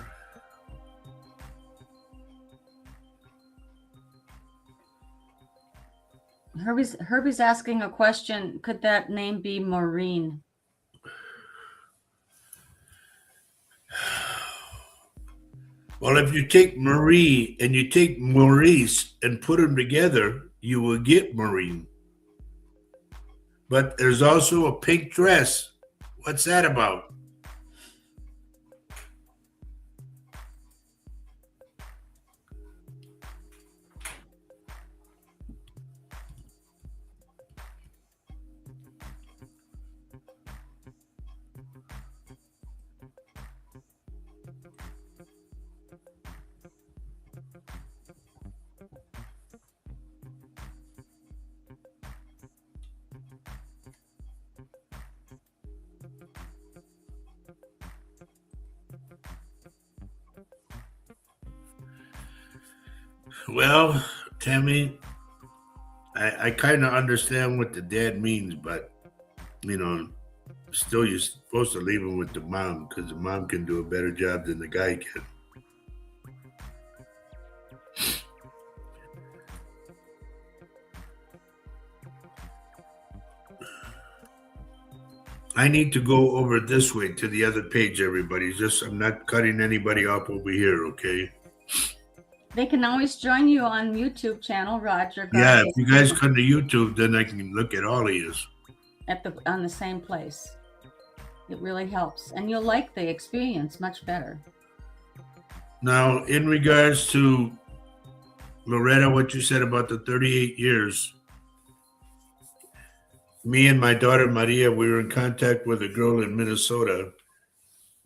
Herbie's asking a question. Could that name be Maureen? Well, if you take Marie and you take Maurice and put them together, you will get Maureen. But there's also a pink dress. What's that about? Well, Tammy, I kind of understand what the dad means, but still you're supposed to leave him with the mom, because the mom can do a better job than the guy can. I need to go over this way to the other page, everybody. I'm not cutting anybody off over here, okay? They can always join you on YouTube channel, Roger. Yeah, if you guys come to YouTube, then I can look at all of you. On the same place. It really helps. And you'll like the experience much better. Now, in regards to Loretta, what you said about the 38 years, me and my daughter Maria, we were in contact with a girl in Minnesota.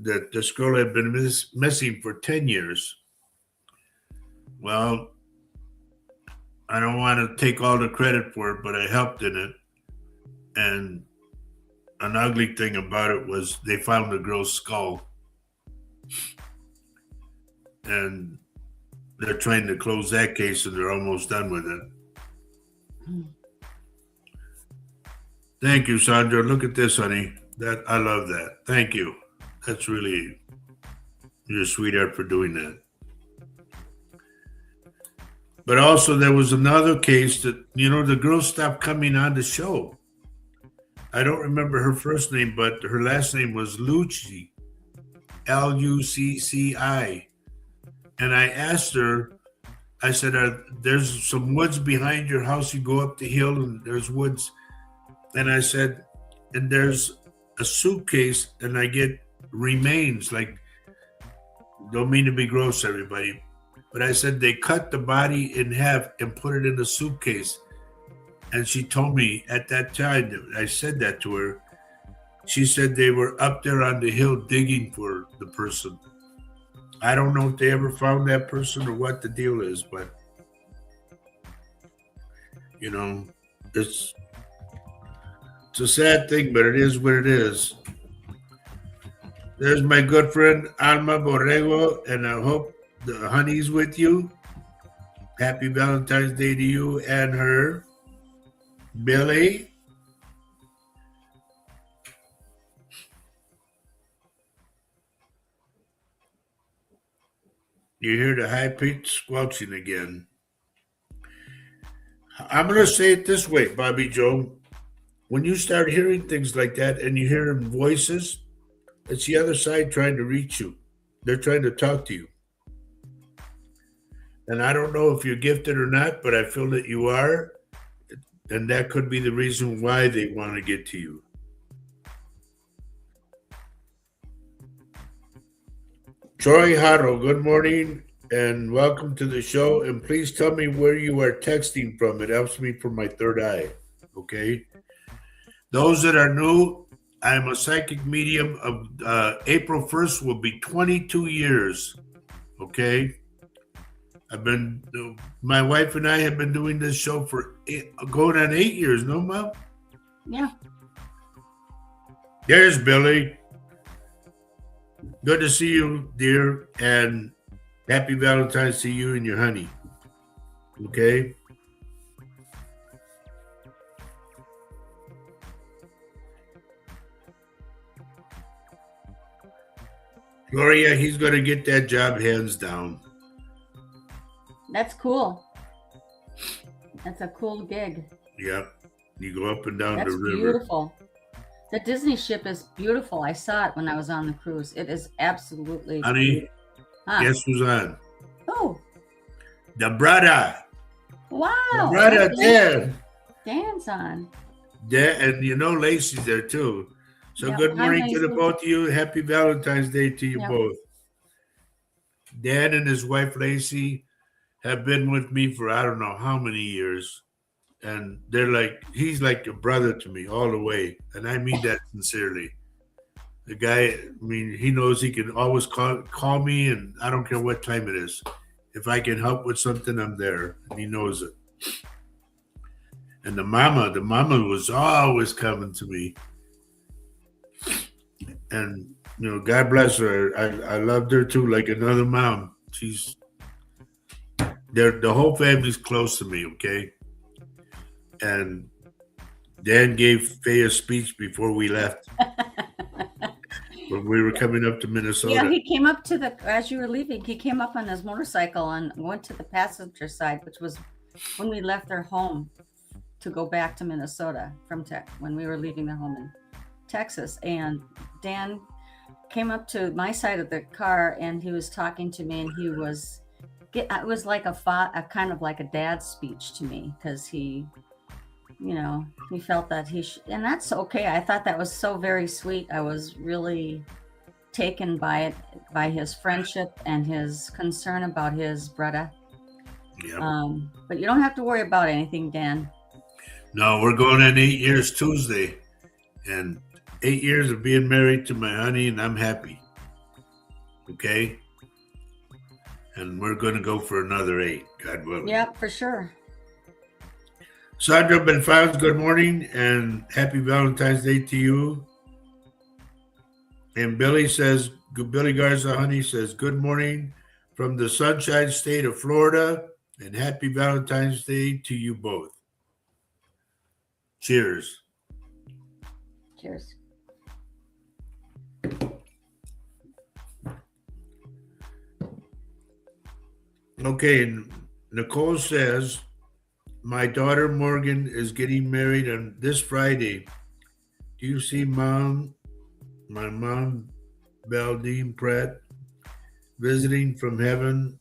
That this girl had been missing for 10 years. Well, I don't want to take all the credit for it, but I helped in it. And an ugly thing about it was they found the girl's skull. And they're trying to close that case, and they're almost done with it. Thank you, Sandra. Look at this, honey. I love that. Thank you. That's really, you're a sweetheart for doing that. But also there was another case that, the girl stopped coming on the show. I don't remember her first name, but her last name was Lucci, Lucci. And I asked her, I said, there's some woods behind your house. You go up the hill and there's woods. And I said, and there's a suitcase, and I get remains. Like, don't mean to be gross, everybody, but I said they cut the body in half and put it in a suitcase. And she told me at that time, that I said that to her. She said they were up there on the hill digging for the person. I don't know if they ever found that person or what the deal is, but you know, it's it's a sad thing, but it is what it is. There's my good friend Alma Borrego, and I hope the honey's with you. Happy Valentine's Day to you and her. Billy. You hear the high pitched squelching again. I'm going to say it this way, Bobby Joe. When you start hearing things like that and you hear voices, it's the other side trying to reach you. They're trying to talk to you. And I don't know if you're gifted or not, but I feel that you are. And that could be the reason why they want to get to you. Troy Haro, good morning and welcome to the show. And please tell me where you are texting from. It helps me for my third eye. Okay. Those that are new, I'm a psychic medium of April 1st will be 22 years. Okay. My wife and I have been doing this show for going on 8 years, no, Mom? Yeah. There's Billy. Good to see you, dear, and happy Valentine's to you and your honey. Okay? Gloria, he's going to get that job hands down. That's cool. That's a cool gig. Yep. You go up and down That's the river. beautiful. The Disney ship is beautiful. I saw it when I was on the cruise. It is absolutely Honey, beautiful. Huh. guess who's on? Oh, The brother. wow. The brother, Dan. Dan's on. Dan, and you know Lacey's there too. So Yep. good Hi, morning to the Lacey. both of you. Happy Valentine's Day to you Yep. both. Dan and his wife Lacey have been with me for I don't know how many years. And they're like, he's like a brother to me all the way. And I mean that sincerely. The guy, I mean, he knows he can always call me, and I don't care what time it is. If I can help with something, I'm there. And he knows it. And the mama was always coming to me. And, you know, God bless her. I loved her too, like another mom. The whole family's close to me, okay? And Dan gave Faye a speech before we left. When we were coming up to Minnesota. Yeah, he came up as you were leaving, he came up on his motorcycle and went to the passenger side, which was when we left their home to go back to Minnesota when we were leaving their home in Texas. And Dan came up to my side of the car and he was talking to me, and it was like a kind of like a dad's speech to me, because he felt that and that's okay. I thought that was so very sweet. I was really taken by it, by his friendship and his concern about his brother. Yeah. But you don't have to worry about anything, Dan. No, we're going on 8 years Tuesday, and 8 years of being married to my honey, and I'm happy. Okay? And we're going to go for another 8, God willing. Yep, for sure. Sandra Benfaz, good morning and happy Valentine's Day to you. And Billy Garza, honey, says, good morning from the Sunshine State of Florida and happy Valentine's Day to you both. Cheers. Cheers. Okay, Nicole says, my daughter Morgan is getting married on this Friday. Do you see my mom, Baldine Pratt, visiting from heaven?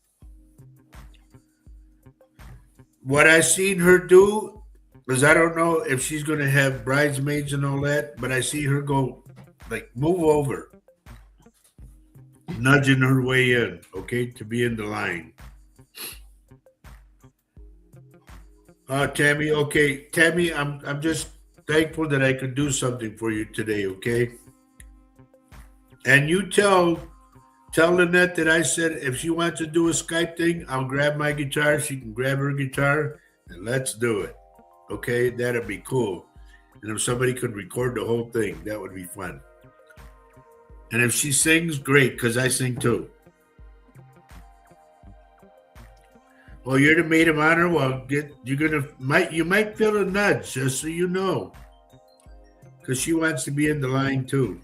what I seen her do is I don't know if she's gonna have bridesmaids and all that, but I see her go like move over, nudging her way in, okay, to be in the line. Tammy, okay, Tammy, I'm just thankful that I could do something for you today, okay? And you tell Lynette that I said if she wants to do a Skype thing, I'll grab my guitar. She can grab her guitar and let's do it. Okay, that'd be cool. And if somebody could record the whole thing, that would be fun. And if she sings, great, because I sing too. Well, you're the maid of honor. Well, you might feel a nudge, just so you know, because she wants to be in the line too.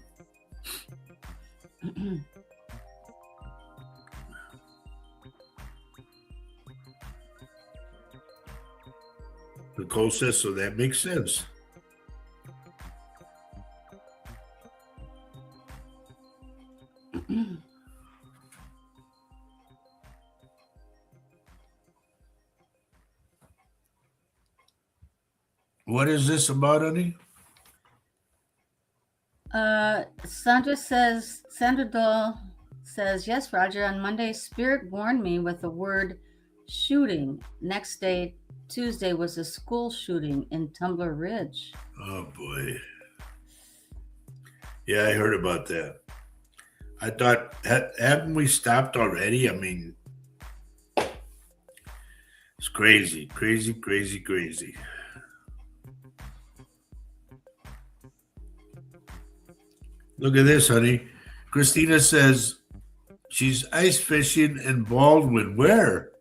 Nicole says, so that makes sense. What is this about, honey? Sandra Doll says, yes, Roger, on Monday, Spirit warned me with the word shooting. Next day, Tuesday, was a school shooting in Tumbler Ridge. Oh, boy. Yeah, I heard about that. I thought, haven't we stopped already? I mean, it's crazy, crazy, crazy, crazy. Look at this, honey. Christina says she's ice fishing in Baldwin. Where?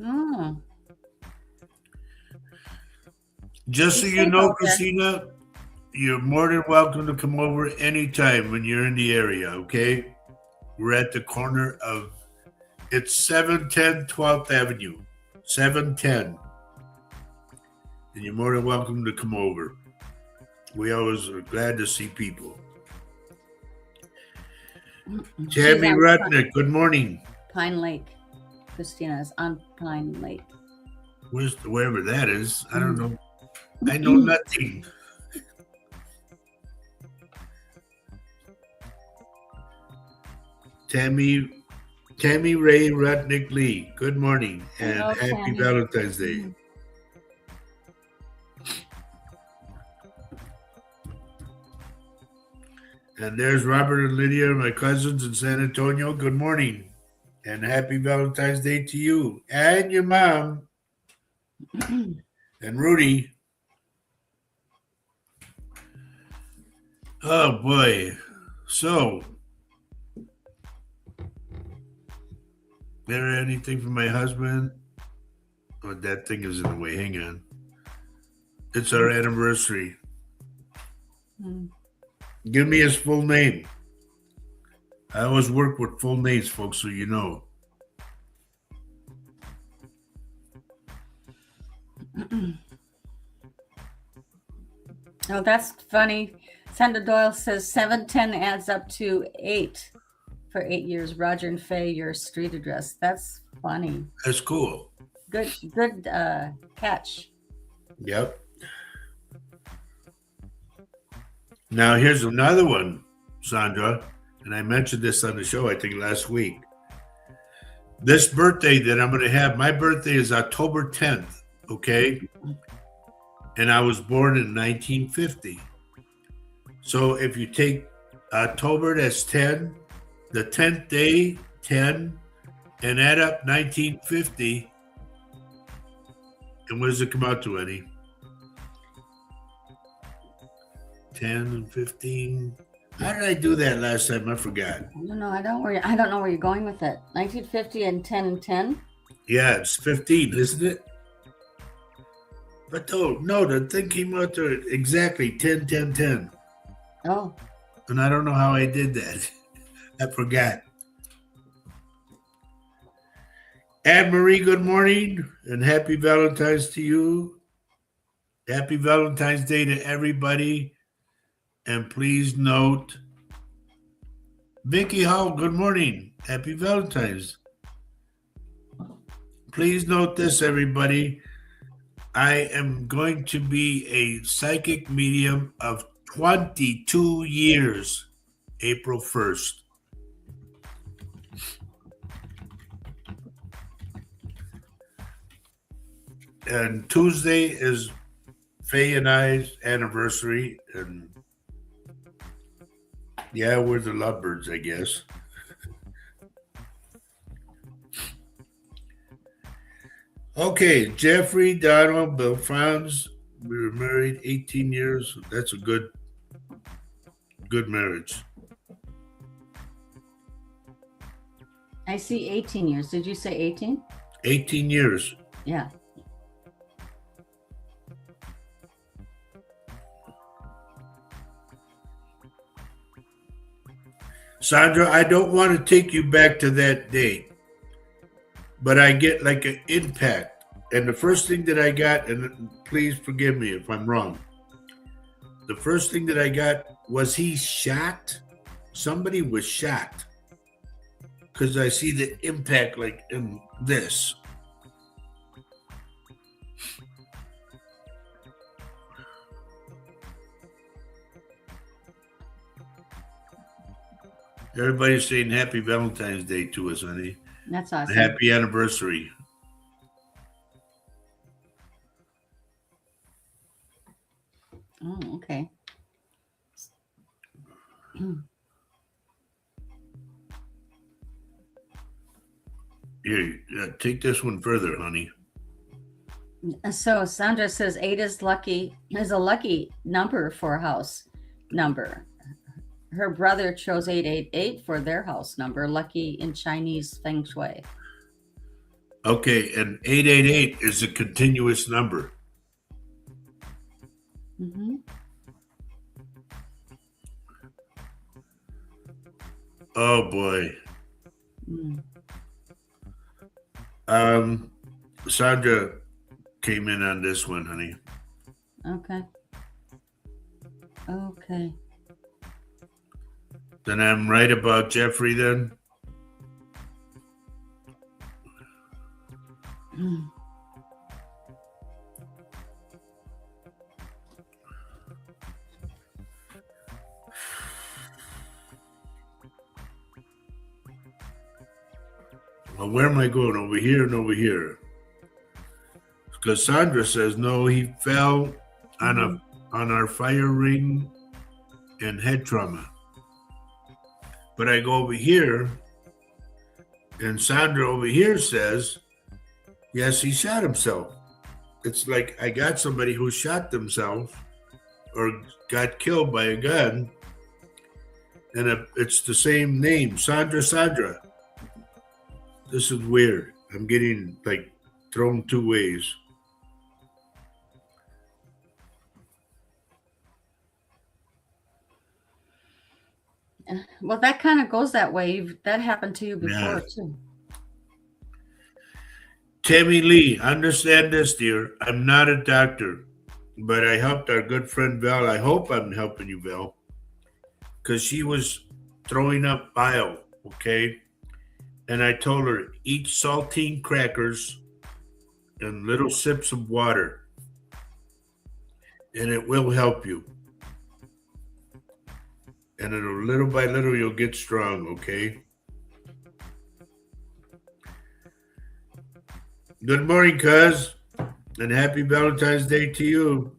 Oh. Just so you know, Christina, you're more than welcome to come over anytime when you're in the area, okay? We're at the corner of, it's 710 12th Avenue. 710. And you're more than welcome to come over. We always are glad to see people. Tammy Rudnick, good morning. Pine Lake. Christina is on Pine Lake. Wherever that is? I don't know. I know nothing. Tammy Ray Rudnick Lee, good morning and happy Tammy. Valentine's Day. And there's Robert and Lydia, my cousins in San Antonio. Good morning and happy Valentine's Day to you and your mom and Rudy. Oh boy. So, there anything from my husband? Oh, that thing is in the way. Hang on. It's our anniversary. Give me his full name. I always work with full names, folks, so you know. Oh, that's funny. Sandra Doyle says 710 adds up to 8 for 8 years. Roger and Faye, your street address. That's funny. That's cool. Good catch. Yep. Now, here's another one, Sandra, and I mentioned this on the show, I think, last week. This birthday that I'm going to have, my birthday is October 10th, okay? And I was born in 1950. So if you take October, that's 10, the 10th day, 10, and add up 1950, and what does it come out to, Eddie? 10 and 15. How did I do that last time? I forgot. I don't know. I don't know where you're going with it. 1950 and 10 and 10? Yeah, it's 15, isn't it? But no, the thing came out to exactly 10, 10, 10. Oh. And I don't know how I did that. I forgot. Anne Marie, good morning and happy Valentine's to you. Happy Valentine's Day to everybody. And please note, Vicky Hall, good morning. Happy Valentine's. please note this, everybody. I am going to be a psychic medium of 22 years, April 1st. And Tuesday is Faye and I's anniversary. And yeah, we're the lovebirds, I guess. Okay, Jeffrey, Donald, Bill Franz. We were married 18 years. That's a good marriage. I see 18 years. Did you say 18? 18 years. Yeah. Sandra, I don't want to take you back to that date, but I get like an impact. And the first thing that I got, and please forgive me if I'm wrong, the first thing that I got was he shot? Somebody was shot. Because I see the impact like in this. Everybody's saying happy Valentine's Day to us, honey. That's awesome. Happy anniversary. Oh, okay. Here, take this one further, honey. So Sandra says 8 is a lucky number for a house number. Her brother chose 888 for their house number, lucky in Chinese feng shui. Okay, and 888 is a continuous number. Mm-hmm. Oh boy. Sandra came in on this one, honey. Okay. Then I'm right about Jeffrey then? Well, where am I going? Over here and over here? Because Sandra says no, he fell on our fire ring and head trauma. But I go over here, and Sandra over here says, yes, he shot himself. It's like I got somebody who shot themselves or got killed by a gun, and it's the same name, Sandra. This is weird. I'm getting like thrown two ways. Well, that kind of goes that way. That happened to you before, too. Tammy Lee, understand this, dear. I'm not a doctor, but I helped our good friend Val. I hope I'm helping you, Val, because she was throwing up bile, okay? And I told her, eat saltine crackers and little sips of water, and it will help you. And it'll, little by little, you'll get strong, okay? Good morning, cuz. And happy Valentine's Day to you.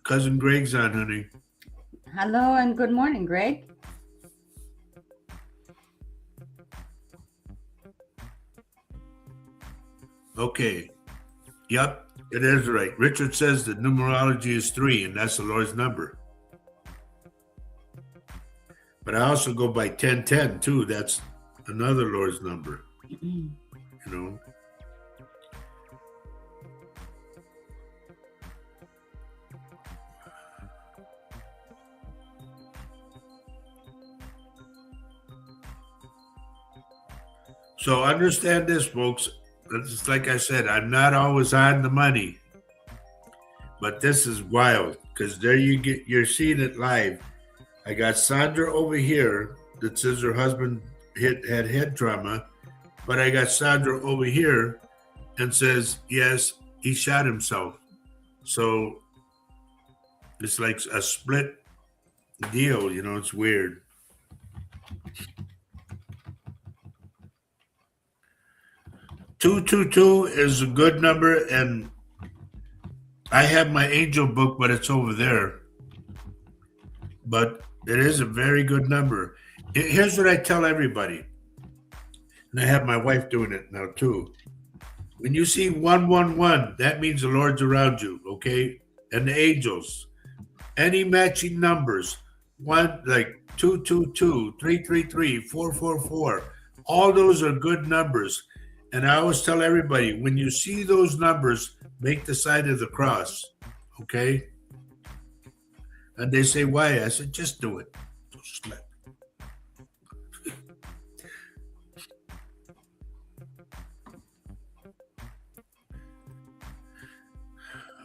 Cousin Greg's on, honey. Hello and good morning, Greg. Okay. Yep, it is right. Richard says that numerology is 3, and that's the Lord's number. But I also go by 1010 too. That's another Lord's number. You know. So understand this, folks. It's like I said, I'm not always on the money. But this is wild because there you're seeing it live. I got Sandra over here that says her husband had head trauma, but I got Sandra over here and says, yes, he shot himself. So it's like a split deal, you know, it's weird. 222 is a good number, and I have my angel book, but it's over there. But it is a very good number. Here's what I tell everybody, and I have my wife doing it now too. When you see 111, that means the Lord's around you, okay? And the angels. Any matching numbers, one like 222, 333, 444, all those are good numbers. And I always tell everybody, when you see those numbers, make the sign of the cross, okay? And they say, why? I said, just do it. Just let.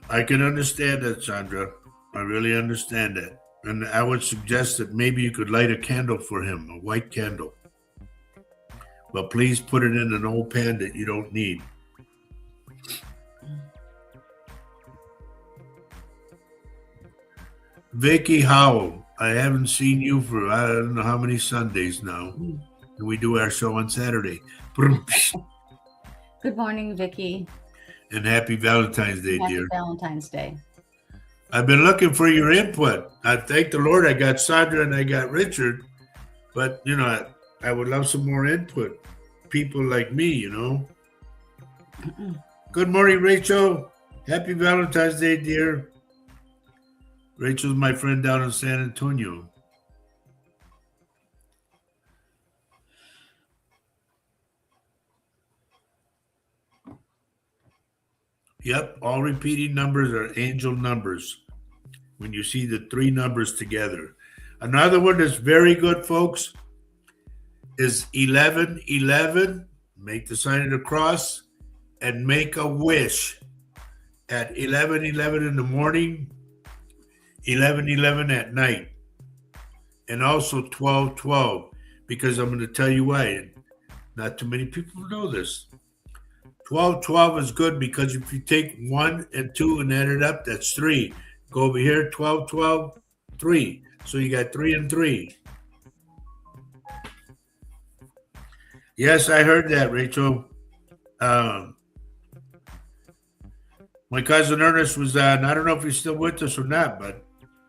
I can understand that, Sandra. I really understand that. And I would suggest that maybe you could light a candle for him, a white candle. But please put it in an old pan that you don't need. Vicky Howell, I haven't seen you for I don't know how many Sundays now. And we do our show on Saturday. Good morning, Vicky. And happy Valentine's Day, Happy dear. Valentine's Day. I've been looking for your input. I thank the Lord I got Sandra and I got Richard. But, you know, I would love some more input. People like me, you know. Good morning, Rachel. Happy Valentine's Day, dear. Rachel's my friend down in San Antonio. Yep, all repeating numbers are angel numbers when you see the three numbers together. Another one that's very good, folks, is 1111. Make the sign of the cross and make a wish at 11:11 in the morning, 11:11 at night, and also 12:12, because I'm going to tell you why. Not too many people know this. 12:12 is good because if you take 1 and 2 and add it up, that's 3. Go over here, 12:12, 3. So you got 3 and 3. Yes, I heard that, Rachel. My cousin Ernest was on. I don't know if he's still with us or not, but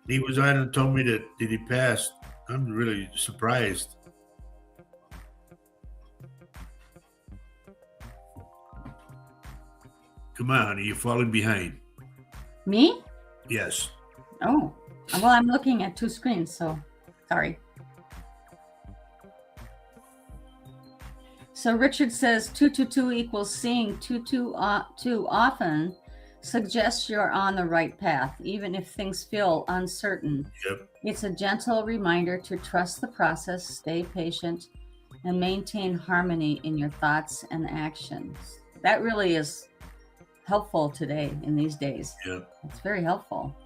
he was on and told me that he passed. I'm really surprised. Come on, honey, you're falling behind. Me? Yes. Oh, well, I'm looking at two screens, so sorry. So Richard says 222 equals seeing 222 often suggests you're on the right path, even if things feel uncertain. Yep. It's a gentle reminder to trust the process, stay patient, and maintain harmony in your thoughts and actions. That really is helpful today in these days. Yep. It's very helpful.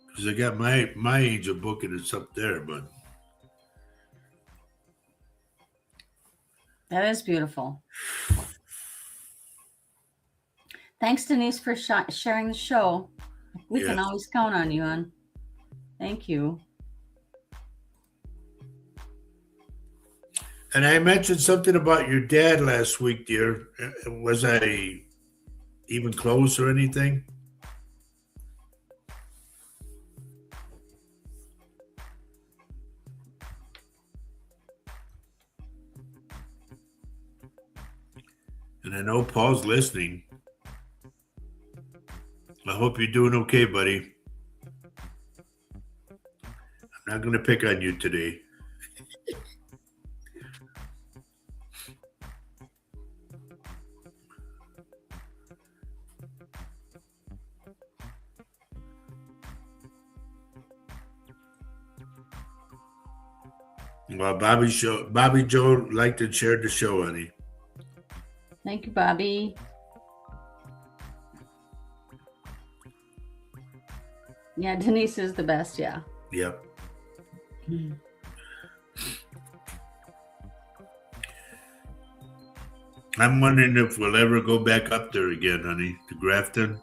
Because I got my angel book and it's up there, but that is beautiful. Thanks, Denise, for sharing the show. We can always count on you, hon. Thank you. And I mentioned something about your dad last week, dear. Was I even close or anything? And I know Paul's listening. I hope you're doing okay, buddy. I'm not going to pick on you today. Well, Bobby Joe liked and shared the show, honey. Thank you, Bobby. Yeah, Denise is the best, yeah. Yep. I'm wondering if we'll ever go back up there again, honey, to Grafton.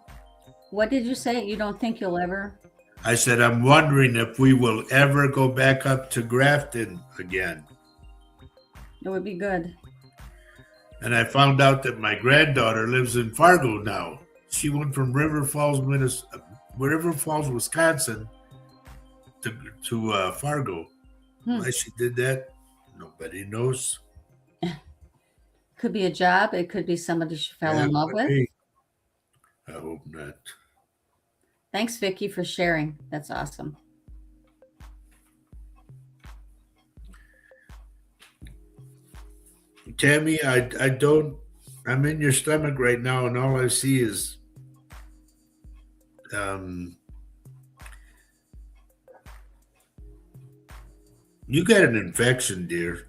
What did you say? You don't think you'll ever? I said, I'm wondering if we will ever go back up to Grafton again. It would be good. And I found out that my granddaughter lives in Fargo now. She went from River Falls, Wisconsin, to Fargo. Hmm. Why she did that, nobody knows. Could be a job. It could be somebody she fell Yeah, in love could with. be. I hope not. Thanks, Vicky, for sharing. That's awesome. Tammy, I don't. I'm in your stomach right now, and all I see is you got an infection, dear.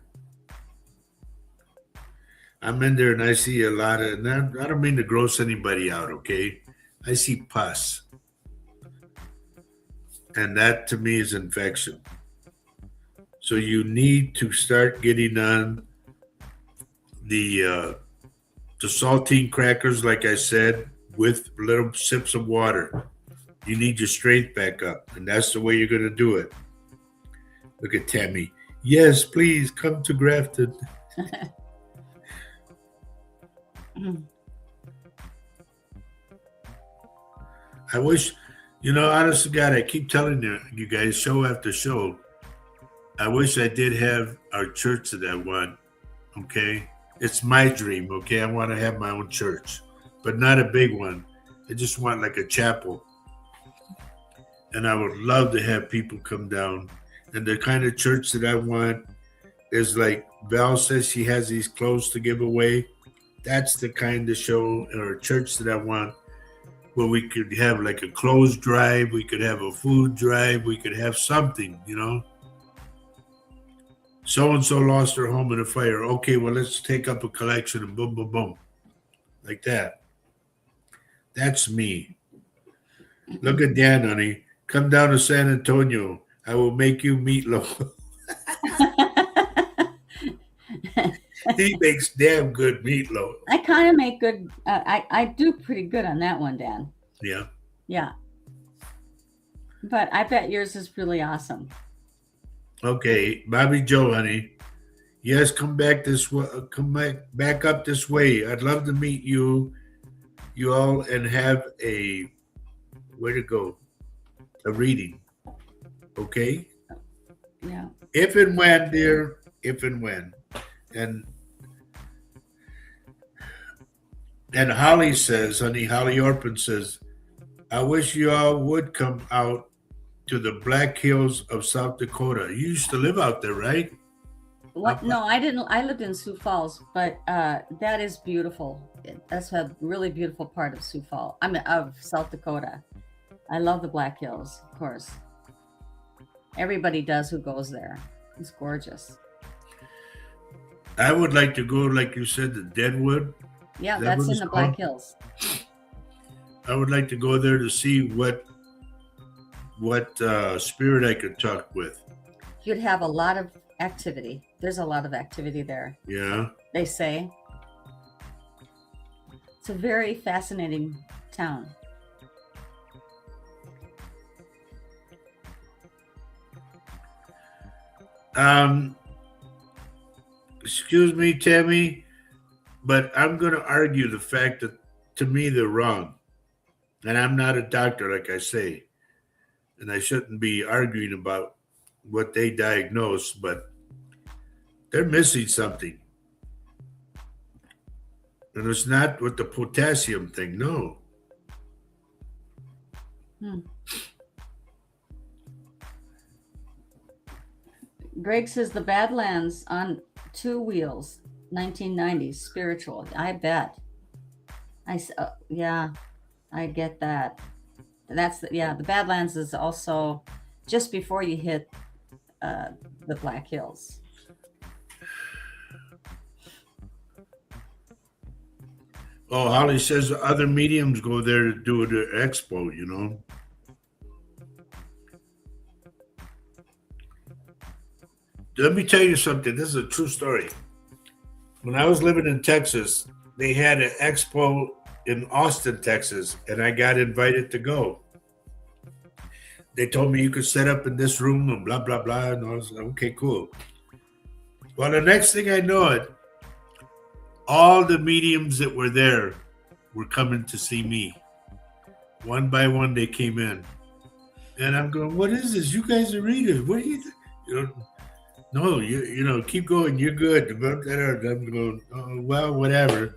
I'm in there and I see a lot of, and I don't mean to gross anybody out, okay? I see pus. And that to me is infection. So you need to start getting on the saltine crackers, like I said, with little sips of water. You need your strength back up, and that's the way you're going to do it. Look at Tammy. Yes, please come to Grafton. I wish, honest to God, I keep telling you guys, show after show, I wish I did have our church that I want, okay? It's my dream, okay? I want to have my own church, but not a big one. I just want like a chapel. And I would love to have people come down. And the kind of church that I want is like Val says she has these clothes to give away. That's the kind of show or church that I want, where we could have like a clothes drive, we could have a food drive, we could have something, So-and-so lost her home in a fire. Okay, well, let's take up a collection and boom, boom, boom. Like that. That's me. Look at Dan, honey. Come down to San Antonio. I will make you meatloaf. He makes damn good meatloaf. I kind of make good. I do pretty good on that one, Dan. Yeah. Yeah. But I bet yours is really awesome. Okay, Bobby Joe, honey. Yes, come back this way. Come back up this way. I'd love to meet you all, and have a where to go, a reading. Okay. Yeah. If and when, dear. If and when. And Holly says, honey, Holly Orpin says, I wish you all would come out to the Black Hills of South Dakota. You used to live out there, right? What? No, I didn't. I lived in Sioux Falls, but that is beautiful. That's a really beautiful part of Sioux Falls. I mean, of South Dakota. I love the Black Hills, of course. Everybody does who goes there. It's gorgeous. I would like to go, like you said, to Deadwood. Yeah, that's in the Black Hills. I would like to go there to see what spirit I could talk with. You'd have a lot of activity. There's a lot of activity there. Yeah. They say. It's a very fascinating town. Excuse me, Tammy, but I'm going to argue the fact that to me they're wrong. And I'm not a doctor, like I say. And I shouldn't be arguing about what they diagnose, but they're missing something. And it's not with the potassium thing, no. Greg says the Badlands on Two Wheels, 1990s, spiritual. I bet. Yeah, I get that. The Badlands is also just before you hit the Black Hills. Oh, Holly says other mediums go there to do their expo, Let me tell you something. This is a true story. When I was living in Texas, they had an expo in Austin, Texas, and I got invited to go. They told me you could set up in this room and blah blah blah, and I was like, okay, cool. Well, the next thing I know it, all the mediums that were there were coming to see me. One by one, they came in, and I'm going, "What is this? You guys are readers. What do you? You know, no, you know, keep going. You're good." I'm going, oh, well, whatever.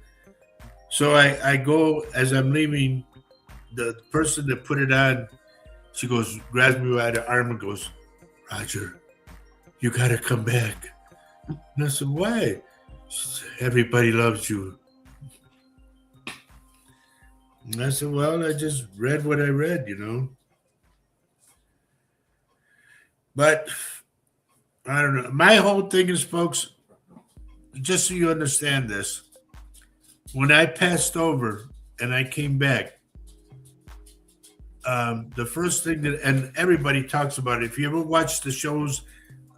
So I go as I'm leaving. The person that put it on, she goes, grabs me by the arm and goes, "Roger, you got to come back." And I said, "Why?" She said, "Everybody loves you." And I said, "Well, I just read what I read, you know." But I don't know. My whole thing is, folks, just so you understand this, when I passed over and I came back, the first thing that, and everybody talks about it, if you ever watch the shows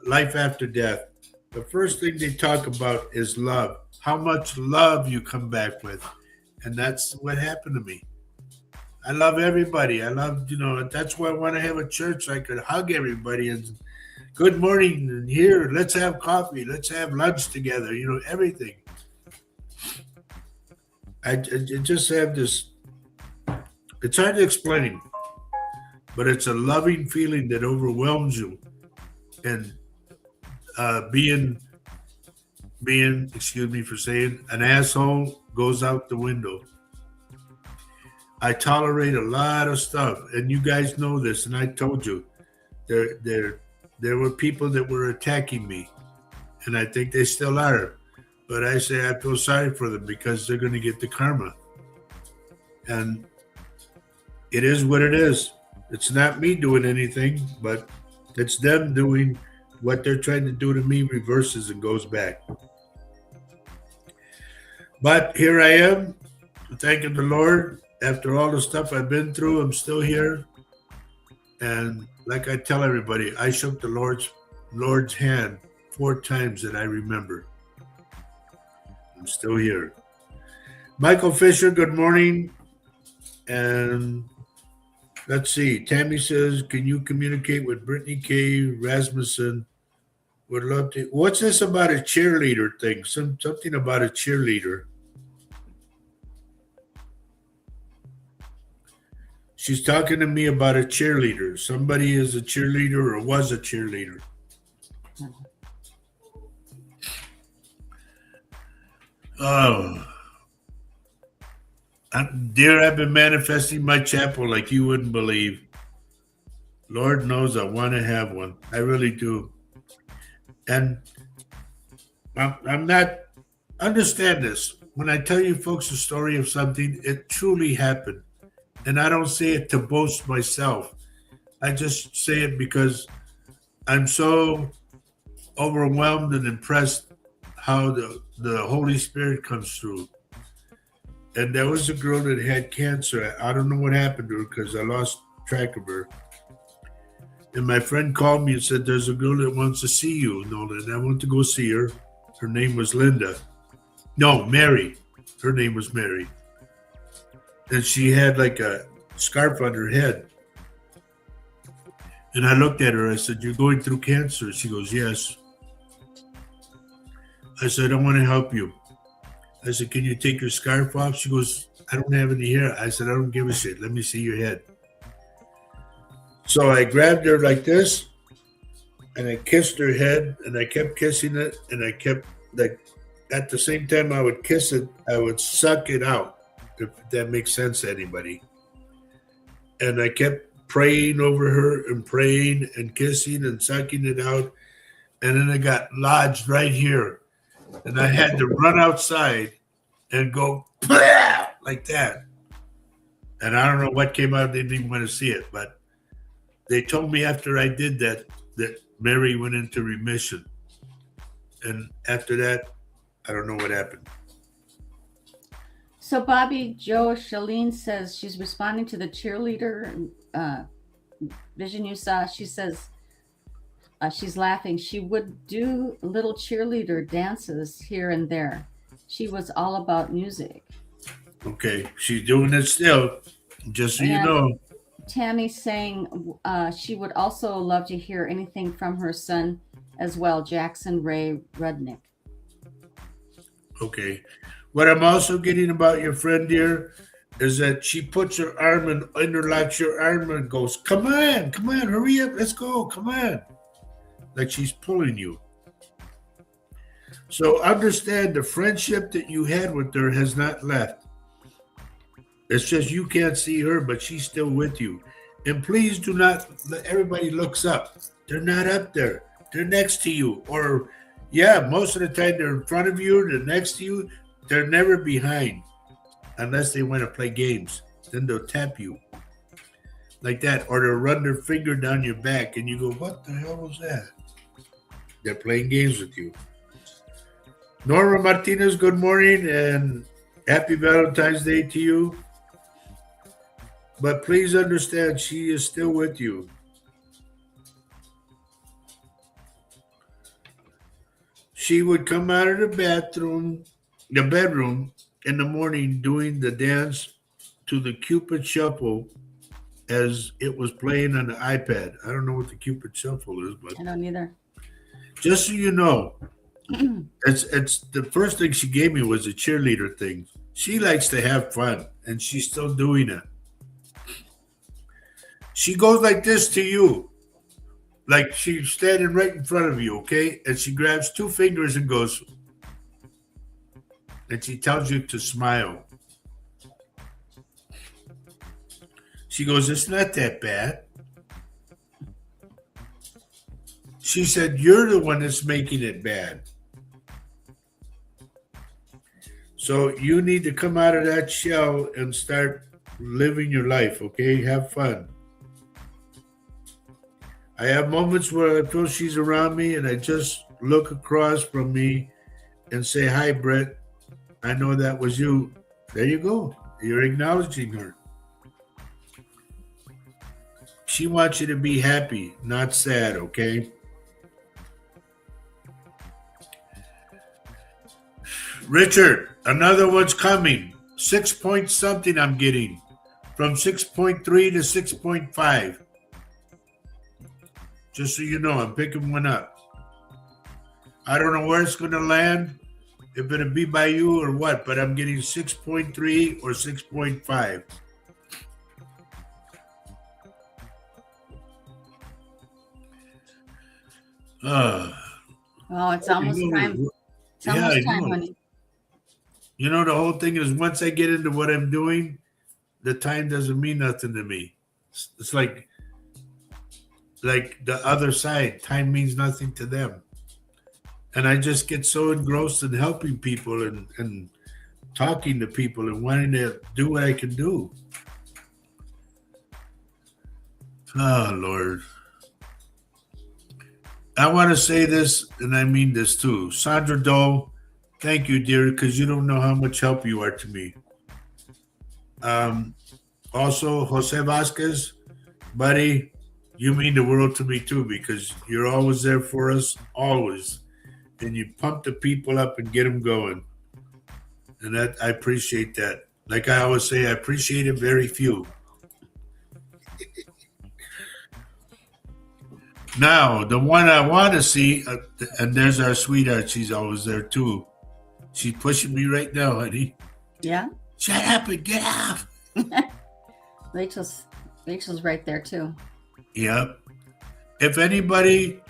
Life After Death, the first thing they talk about is love, how much love you come back with. And that's what happened to me. I love everybody. I love, you know, that's why I want to have a church so I could hug everybody and good morning and here, let's have coffee, let's have lunch together, you know, everything. I just have this, it's hard to explain, but it's a loving feeling that overwhelms you. And being, excuse me for saying, an asshole goes out the window. I tolerate a lot of stuff, and you guys know this, and I told you, there were people that were attacking me, and I think they still are. But I say I feel sorry for them because they're going to get the karma. And it is what it is. It's not me doing anything, but it's them doing what they're trying to do to me, reverses and goes back. But here I am, thanking the Lord. After all the stuff I've been through, I'm still here. And like I tell everybody, I shook the Lord's hand 4 times that I remember. I'm still here. Michael Fisher, good morning. And let's see. Tammy says, can you communicate with Brittany K. Rasmussen? Would love to. What's this about a cheerleader thing? Something about a cheerleader. She's talking to me about a cheerleader. Somebody is a cheerleader or was a cheerleader. Oh. Dear, I've been manifesting my chapel like you wouldn't believe. Lord knows I want to have one. I really do. And I'm not, understand this. When I tell you folks a story of something, it truly happened. And I don't say it to boast myself. I just say it because I'm so overwhelmed and impressed how the Holy Spirit comes through. And there was a girl that had cancer. I don't know what happened to her because I lost track of her. And my friend called me and said, there's a girl that wants to see you, Nolan. And I went to go see her. Her name was Linda. No, Mary. Her name was Mary. And she had like a scarf on her head. And I looked at her. I said, you're going through cancer? She goes, yes. I said, I want to help you. I said, can you take your scarf off? She goes, I don't have any hair. I said, I don't give a shit. Let me see your head. So I grabbed her like this, and I kissed her head, and I kept kissing it, and I kept, like, at the same time I would kiss it, I would suck it out, if that makes sense to anybody. And I kept praying over her and praying and kissing and sucking it out, and then it got lodged right here. And I had to run outside and go like that. And I don't know what came out. They didn't even want to see it. But they told me after I did that Mary went into remission. And after that, I don't know what happened. So Bobby Joe Shalene says she's responding to the cheerleader vision you saw. She says, she's laughing. She would do little cheerleader dances here and there. She was all about music. Okay, she's doing it still, just so you And know. Tammy's saying she would also love to hear anything from her son as well, Jackson Ray Rudnick. Okay. What I'm also getting about your friend here is that she puts her arm and interlocks your arm and goes, come on, hurry up, let's go, come on. Like she's pulling you. So understand the friendship that you had with her has not left. It's just you can't see her, but she's still with you. And please do not let everybody looks up. They're not up there. They're next to you. Or yeah, most of the time they're in front of you, they're next to you. They're never behind unless they want to play games. Then they'll tap you like that. Or they'll run their finger down your back and you go, what the hell was that? They're playing games with you. Norma Martinez, good morning and happy Valentine's Day to you. But please understand, she is still with you. She would come out of the bedroom in the morning doing the dance to the Cupid Shuffle as it was playing on the iPad. I don't know what the Cupid Shuffle is, but I don't either. just so you know, it's the first thing she gave me was a cheerleader thing. She likes to have fun, and she's still doing it. She goes like this to you, like she's standing right in front of you, okay? And she grabs two fingers and goes, and she tells you to smile. She goes, it's not that bad. She said, you're the one that's making it bad. So you need to come out of that shell and start living your life, okay? Have fun. I have moments where I feel she's around me and I just look across from me and say, hi, Brett. I know that was you. There you go. You're acknowledging her. She wants you to be happy, not sad, okay? Richard, another one's coming. 6 point something I'm getting. From 6.3 to 6.5. Just so you know, I'm picking one up. I don't know where it's going to land, if it'll be by you or what, but I'm getting 6.3 or 6.5. Well, it's almost time. It's Yeah, almost I time, know. honey. You know, the whole thing is once I get into what I'm doing, the time doesn't mean nothing to me. It's like the other side, time means nothing to them. And I just get so engrossed in helping people and talking to people and wanting to do what I can do. Oh, Lord. I want to say this, and I mean this too. Sandra Doe, thank you, dear, because you don't know how much help you are to me. Also, Jose Vasquez, buddy, you mean the world to me too, because you're always there for us, always. And you pump the people up and get them going. And that I appreciate that. Like I always say, I appreciate it very few. Now, the one I want to see, and there's our sweetheart. She's always there too. She's pushing me right now, honey. Yeah. Shut up and get off. Rachel's right there too. Yep. If anybody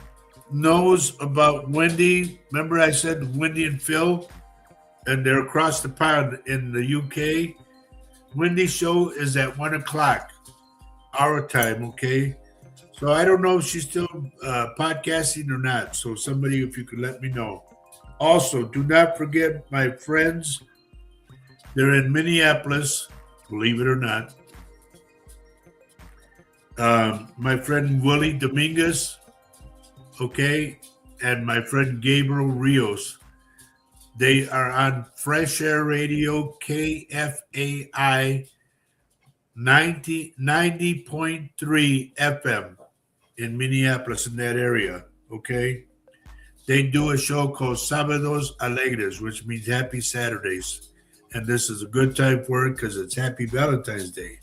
knows about Wendy, remember I said Wendy and Phil, and they're across the pond in the UK. Wendy's show is at 1:00 our time, okay? So I don't know if she's still podcasting or not. So somebody, if you could let me know. Also, do not forget my friends. They're in Minneapolis, believe it or not. My friend Willie Dominguez, okay, and my friend Gabriel Rios. They are on Fresh Air Radio KFAI 90.3 FM in Minneapolis, in that area, okay? They do a show called Sábados Alegres, which means Happy Saturdays. And this is a good time for it because it's Happy Valentine's Day.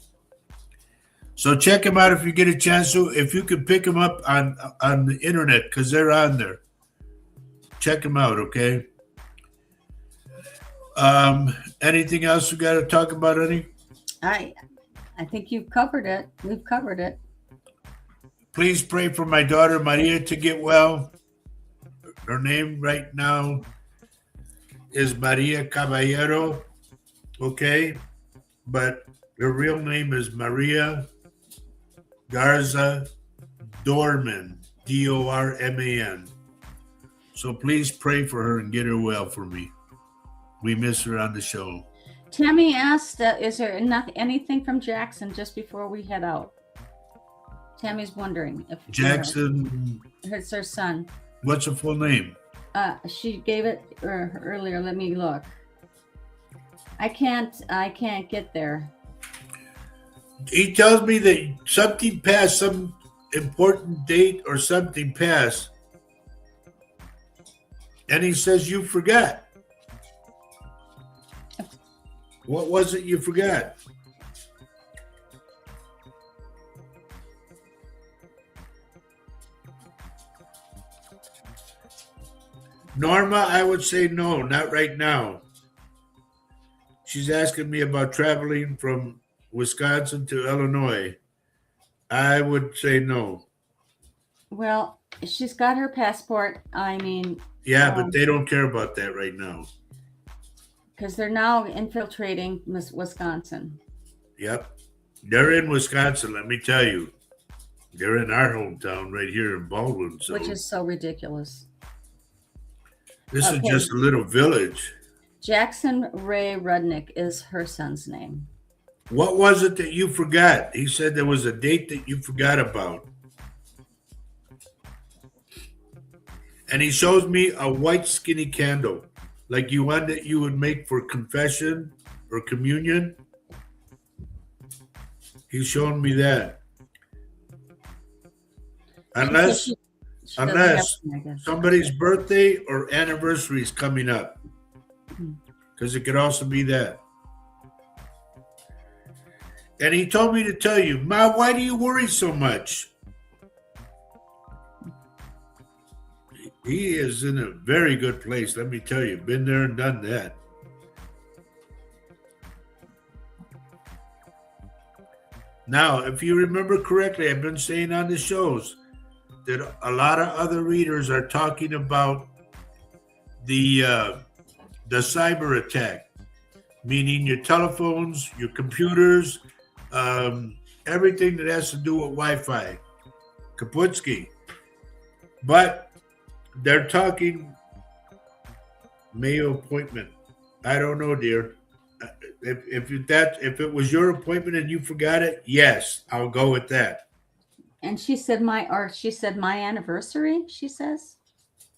So check them out if you get a chance to. If you can pick them up on the internet because they're on there. Check them out, okay? Anything else we got to talk about, honey? I think you've covered it. We've covered it. Please pray for my daughter Maria to get well. Her name right now is Maria Caballero, okay? But her real name is Maria Garza Dorman, Dorman. So please pray for her and get her well for me. We miss her on the show. Tammy asked, is there anything from Jackson just before we head out? Tammy's wondering if Jackson. It's her son. What's her full name? She gave it earlier. Let me look. I can't get there. He tells me that something passed, some important date or something passed. And he says you forgot. What was it you forgot? Norma, I would say no, not right now. She's asking me about traveling from Wisconsin to Illinois. I would say no. Well, she's got her passport. I mean... Yeah, but they don't care about that right now. Because they're now infiltrating Wisconsin. Yep. They're in Wisconsin, let me tell you. They're in our hometown right here in Baldwin. So. Which is so ridiculous. This is just a little village. Jackson Ray Rudnick is her son's name. What was it that you forgot? He said there was a date that you forgot about. And he shows me a white skinny candle, like one that you would make for confession or communion. He's showing me that. Unless somebody's birthday or anniversary is coming up. Because it could also be that. And he told me to tell you, Ma, why do you worry so much? He is in a very good place, let me tell you. Been there and done that. Now, if you remember correctly, I've been saying on the shows that a lot of other readers are talking about the cyber attack, meaning your telephones, your computers, everything that has to do with Wi-Fi, Kaputski. But they're talking Mayo appointment. I don't know, dear. If it was your appointment and you forgot it, yes, I'll go with that. And she said my anniversary, she says.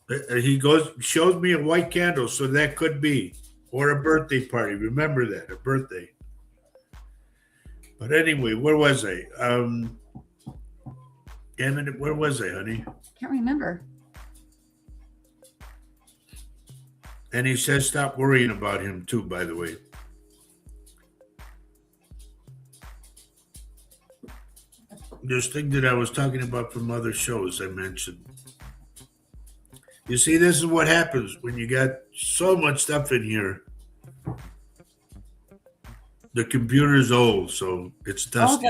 He shows me a white candle, so that could be, or a birthday party. Remember that, a birthday. But anyway, where was I? Where was I, honey? Can't remember. And he says stop worrying about him too, by the way. There's things that I was talking about from other shows I mentioned. You see, this is what happens when you got so much stuff in here. The computer's old, so it's dusty.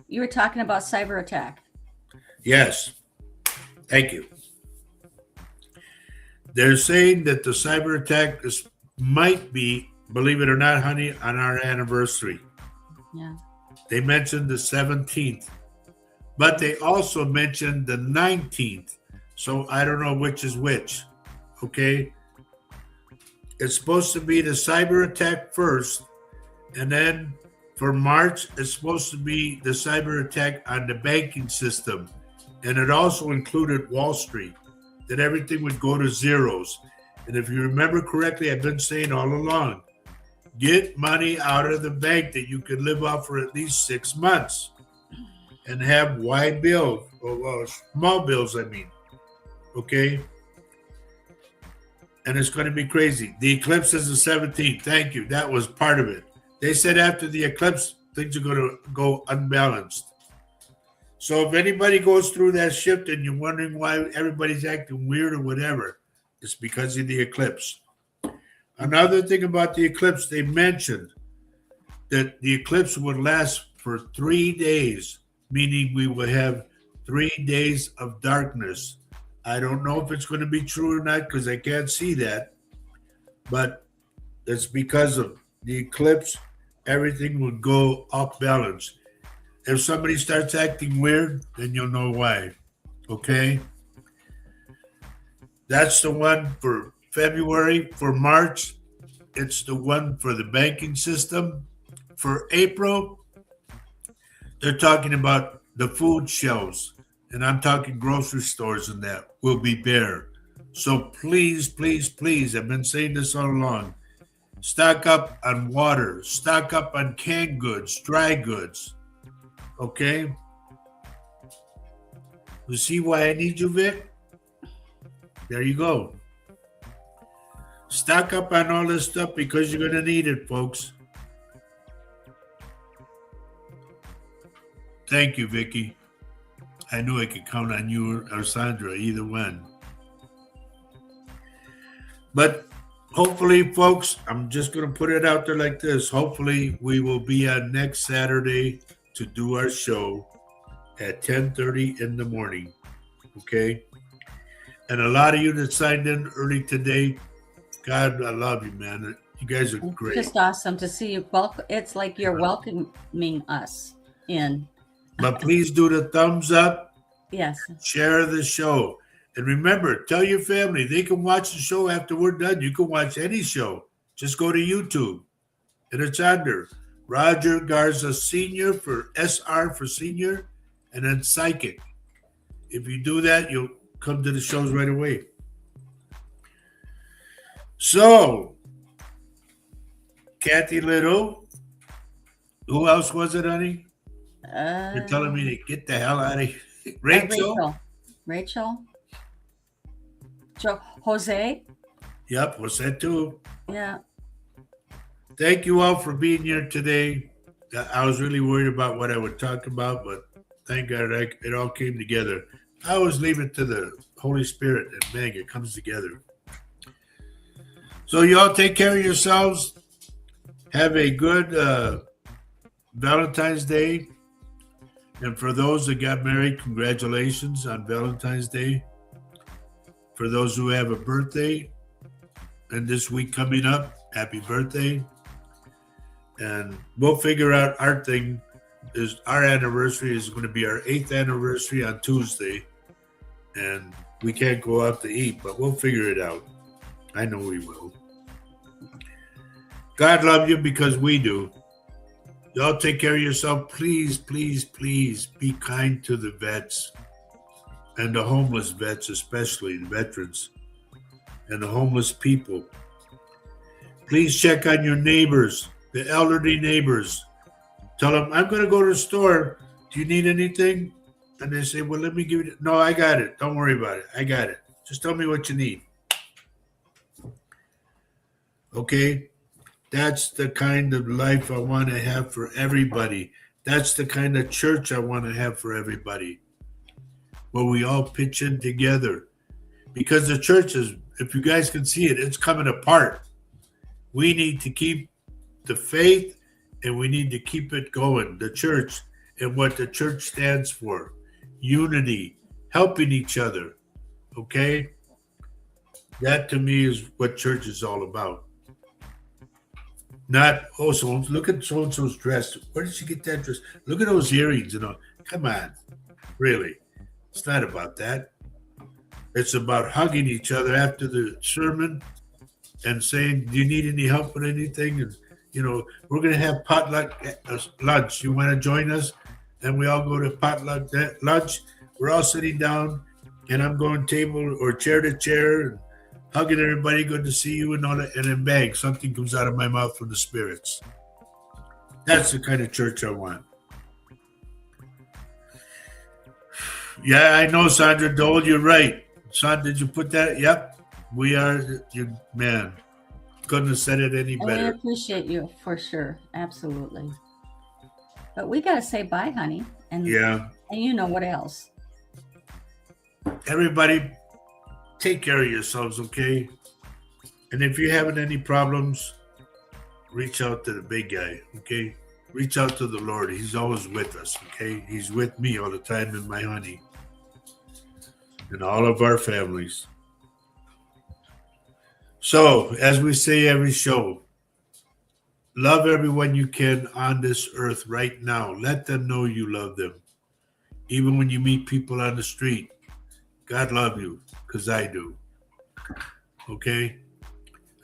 You were talking about cyber attack. Yes. Thank you. They're saying that the cyber attack might be, believe it or not, honey, on our anniversary. Yeah. They mentioned the 17th, but they also mentioned the 19th. So I don't know which is which. Okay. It's supposed to be the cyber attack first. And then for March, it's supposed to be the cyber attack on the banking system. And it also included Wall Street, that everything would go to zeros. And if you remember correctly, I've been saying all along, get money out of the bank that you could live off for at least 6 months and have wide bills, or small bills, I mean. Okay? and it's going to be crazy. The eclipse is the 17th. Thank you. That was part of it. They said after the eclipse, things are going to go unbalanced. So if anybody goes through that shift and you're wondering why everybody's acting weird or whatever, it's because of the eclipse. Another thing about the eclipse, they mentioned that the eclipse would last for 3 days, meaning we will have 3 days of darkness. I don't know if it's going to be true or not because I can't see that, but it's because of the eclipse, everything will go off balance. If somebody starts acting weird, then you'll know why. Okay? That's the one for February. For March, it's the one for the banking system. For April, they're talking about the food shelves, and I'm talking grocery stores and that will be bare. So please, please, please, I've been saying this all along, stock up on water, stock up on canned goods, dry goods. Okay? You see why I need you, Vic? There you go. Stock up on all this stuff because you're going to need it, folks. Thank you, Vicky. I knew I could count on you or Sandra, either one. But hopefully, folks, I'm just going to put it out there like this. Hopefully, we will be on next Saturday to do our show at 10:30 in the morning. Okay? And a lot of you that signed in early today, God, I love you, man. You guys are great. Just awesome to see you. It's like you're welcoming us in. But please do the thumbs up. Yes. Share the show. And remember, tell your family they can watch the show after we're done. You can watch any show. Just go to YouTube. And it's under Roger Garza Sr. for SR for Senior, and then Psychic. If you do that, you'll come to the shows right away. So, Kathy Little. Who else was it, honey? You're telling me to get the hell out of here. Rachel. Jose. Yep, Jose too. Yeah. Thank you all for being here today. I was really worried about what I would talk about, but thank God it all came together. I always leave it to the Holy Spirit, and man, it comes together. So y'all take care of yourselves. Have a good Valentine's Day. And for those that got married, congratulations on Valentine's Day. For those who have a birthday, and this week coming up, happy birthday. And we'll figure out our thing. Our anniversary is going to be our 8th anniversary on Tuesday. And we can't go out to eat, but we'll figure it out. I know we will. God love you because we do. Y'all take care of yourself. Please, please, please be kind to the vets and the homeless vets, especially the veterans and the homeless people. Please check on your neighbors, the elderly neighbors. Tell them, I'm going to go to the store. Do you need anything? And they say, well, let me give you. No, I got it. Don't worry about it. I got it. Just tell me what you need. Okay? That's the kind of life I want to have for everybody. That's the kind of church I want to have for everybody, where we all pitch in together. Because the church is, if you guys can see it, it's coming apart. We need to keep the faith, and we need to keep it going. The church and what the church stands for. Unity, helping each other. Okay? That to me is what church is all about. Not, oh, so look at so-and-so's dress. Where did she get that dress? Look at those earrings and all. Come on. Really. It's not about that. It's about hugging each other after the sermon and saying, do you need any help with anything? And, you know, we're going to have potluck lunch. You want to join us? And we all go to potluck lunch. We're all sitting down, and I'm going table or chair to chair and hugging everybody, good to see you, and all that, and then bang, something comes out of my mouth from the spirits. That's the kind of church I want. Yeah, I know, Sandra Dole, you're right. Son, did you put that? Yep. We are, you man. Couldn't have said it any And we better. appreciate you for sure. Absolutely. But we got to say bye, honey. Yeah. And you know what else? Everybody, take care of yourselves, okay? And if you're having any problems, reach out to the big guy, okay? Reach out to the Lord. He's always with us, okay? He's with me all the time and my honey and all of our families. So, as we say every show, love everyone you can on this earth right now. Let them know you love them. Even when you meet people on the street, God love you, because I do. Okay?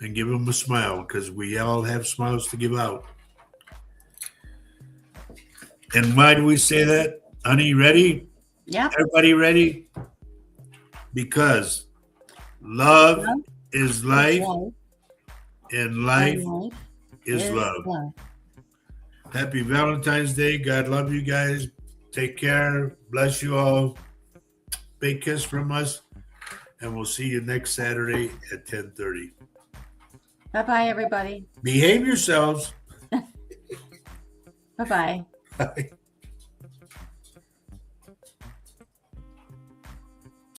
And give them a smile, because we all have smiles to give out. And why do we say that? Honey, ready? Yeah. Everybody ready? Because love Love is is life, love, and life and life is is love. love. Happy Valentine's Day. God love you guys. Take care. Bless you all. Big kiss from us. And we'll see you next Saturday at 10:30. Bye-bye, everybody. Behave yourselves. Bye-bye. Bye.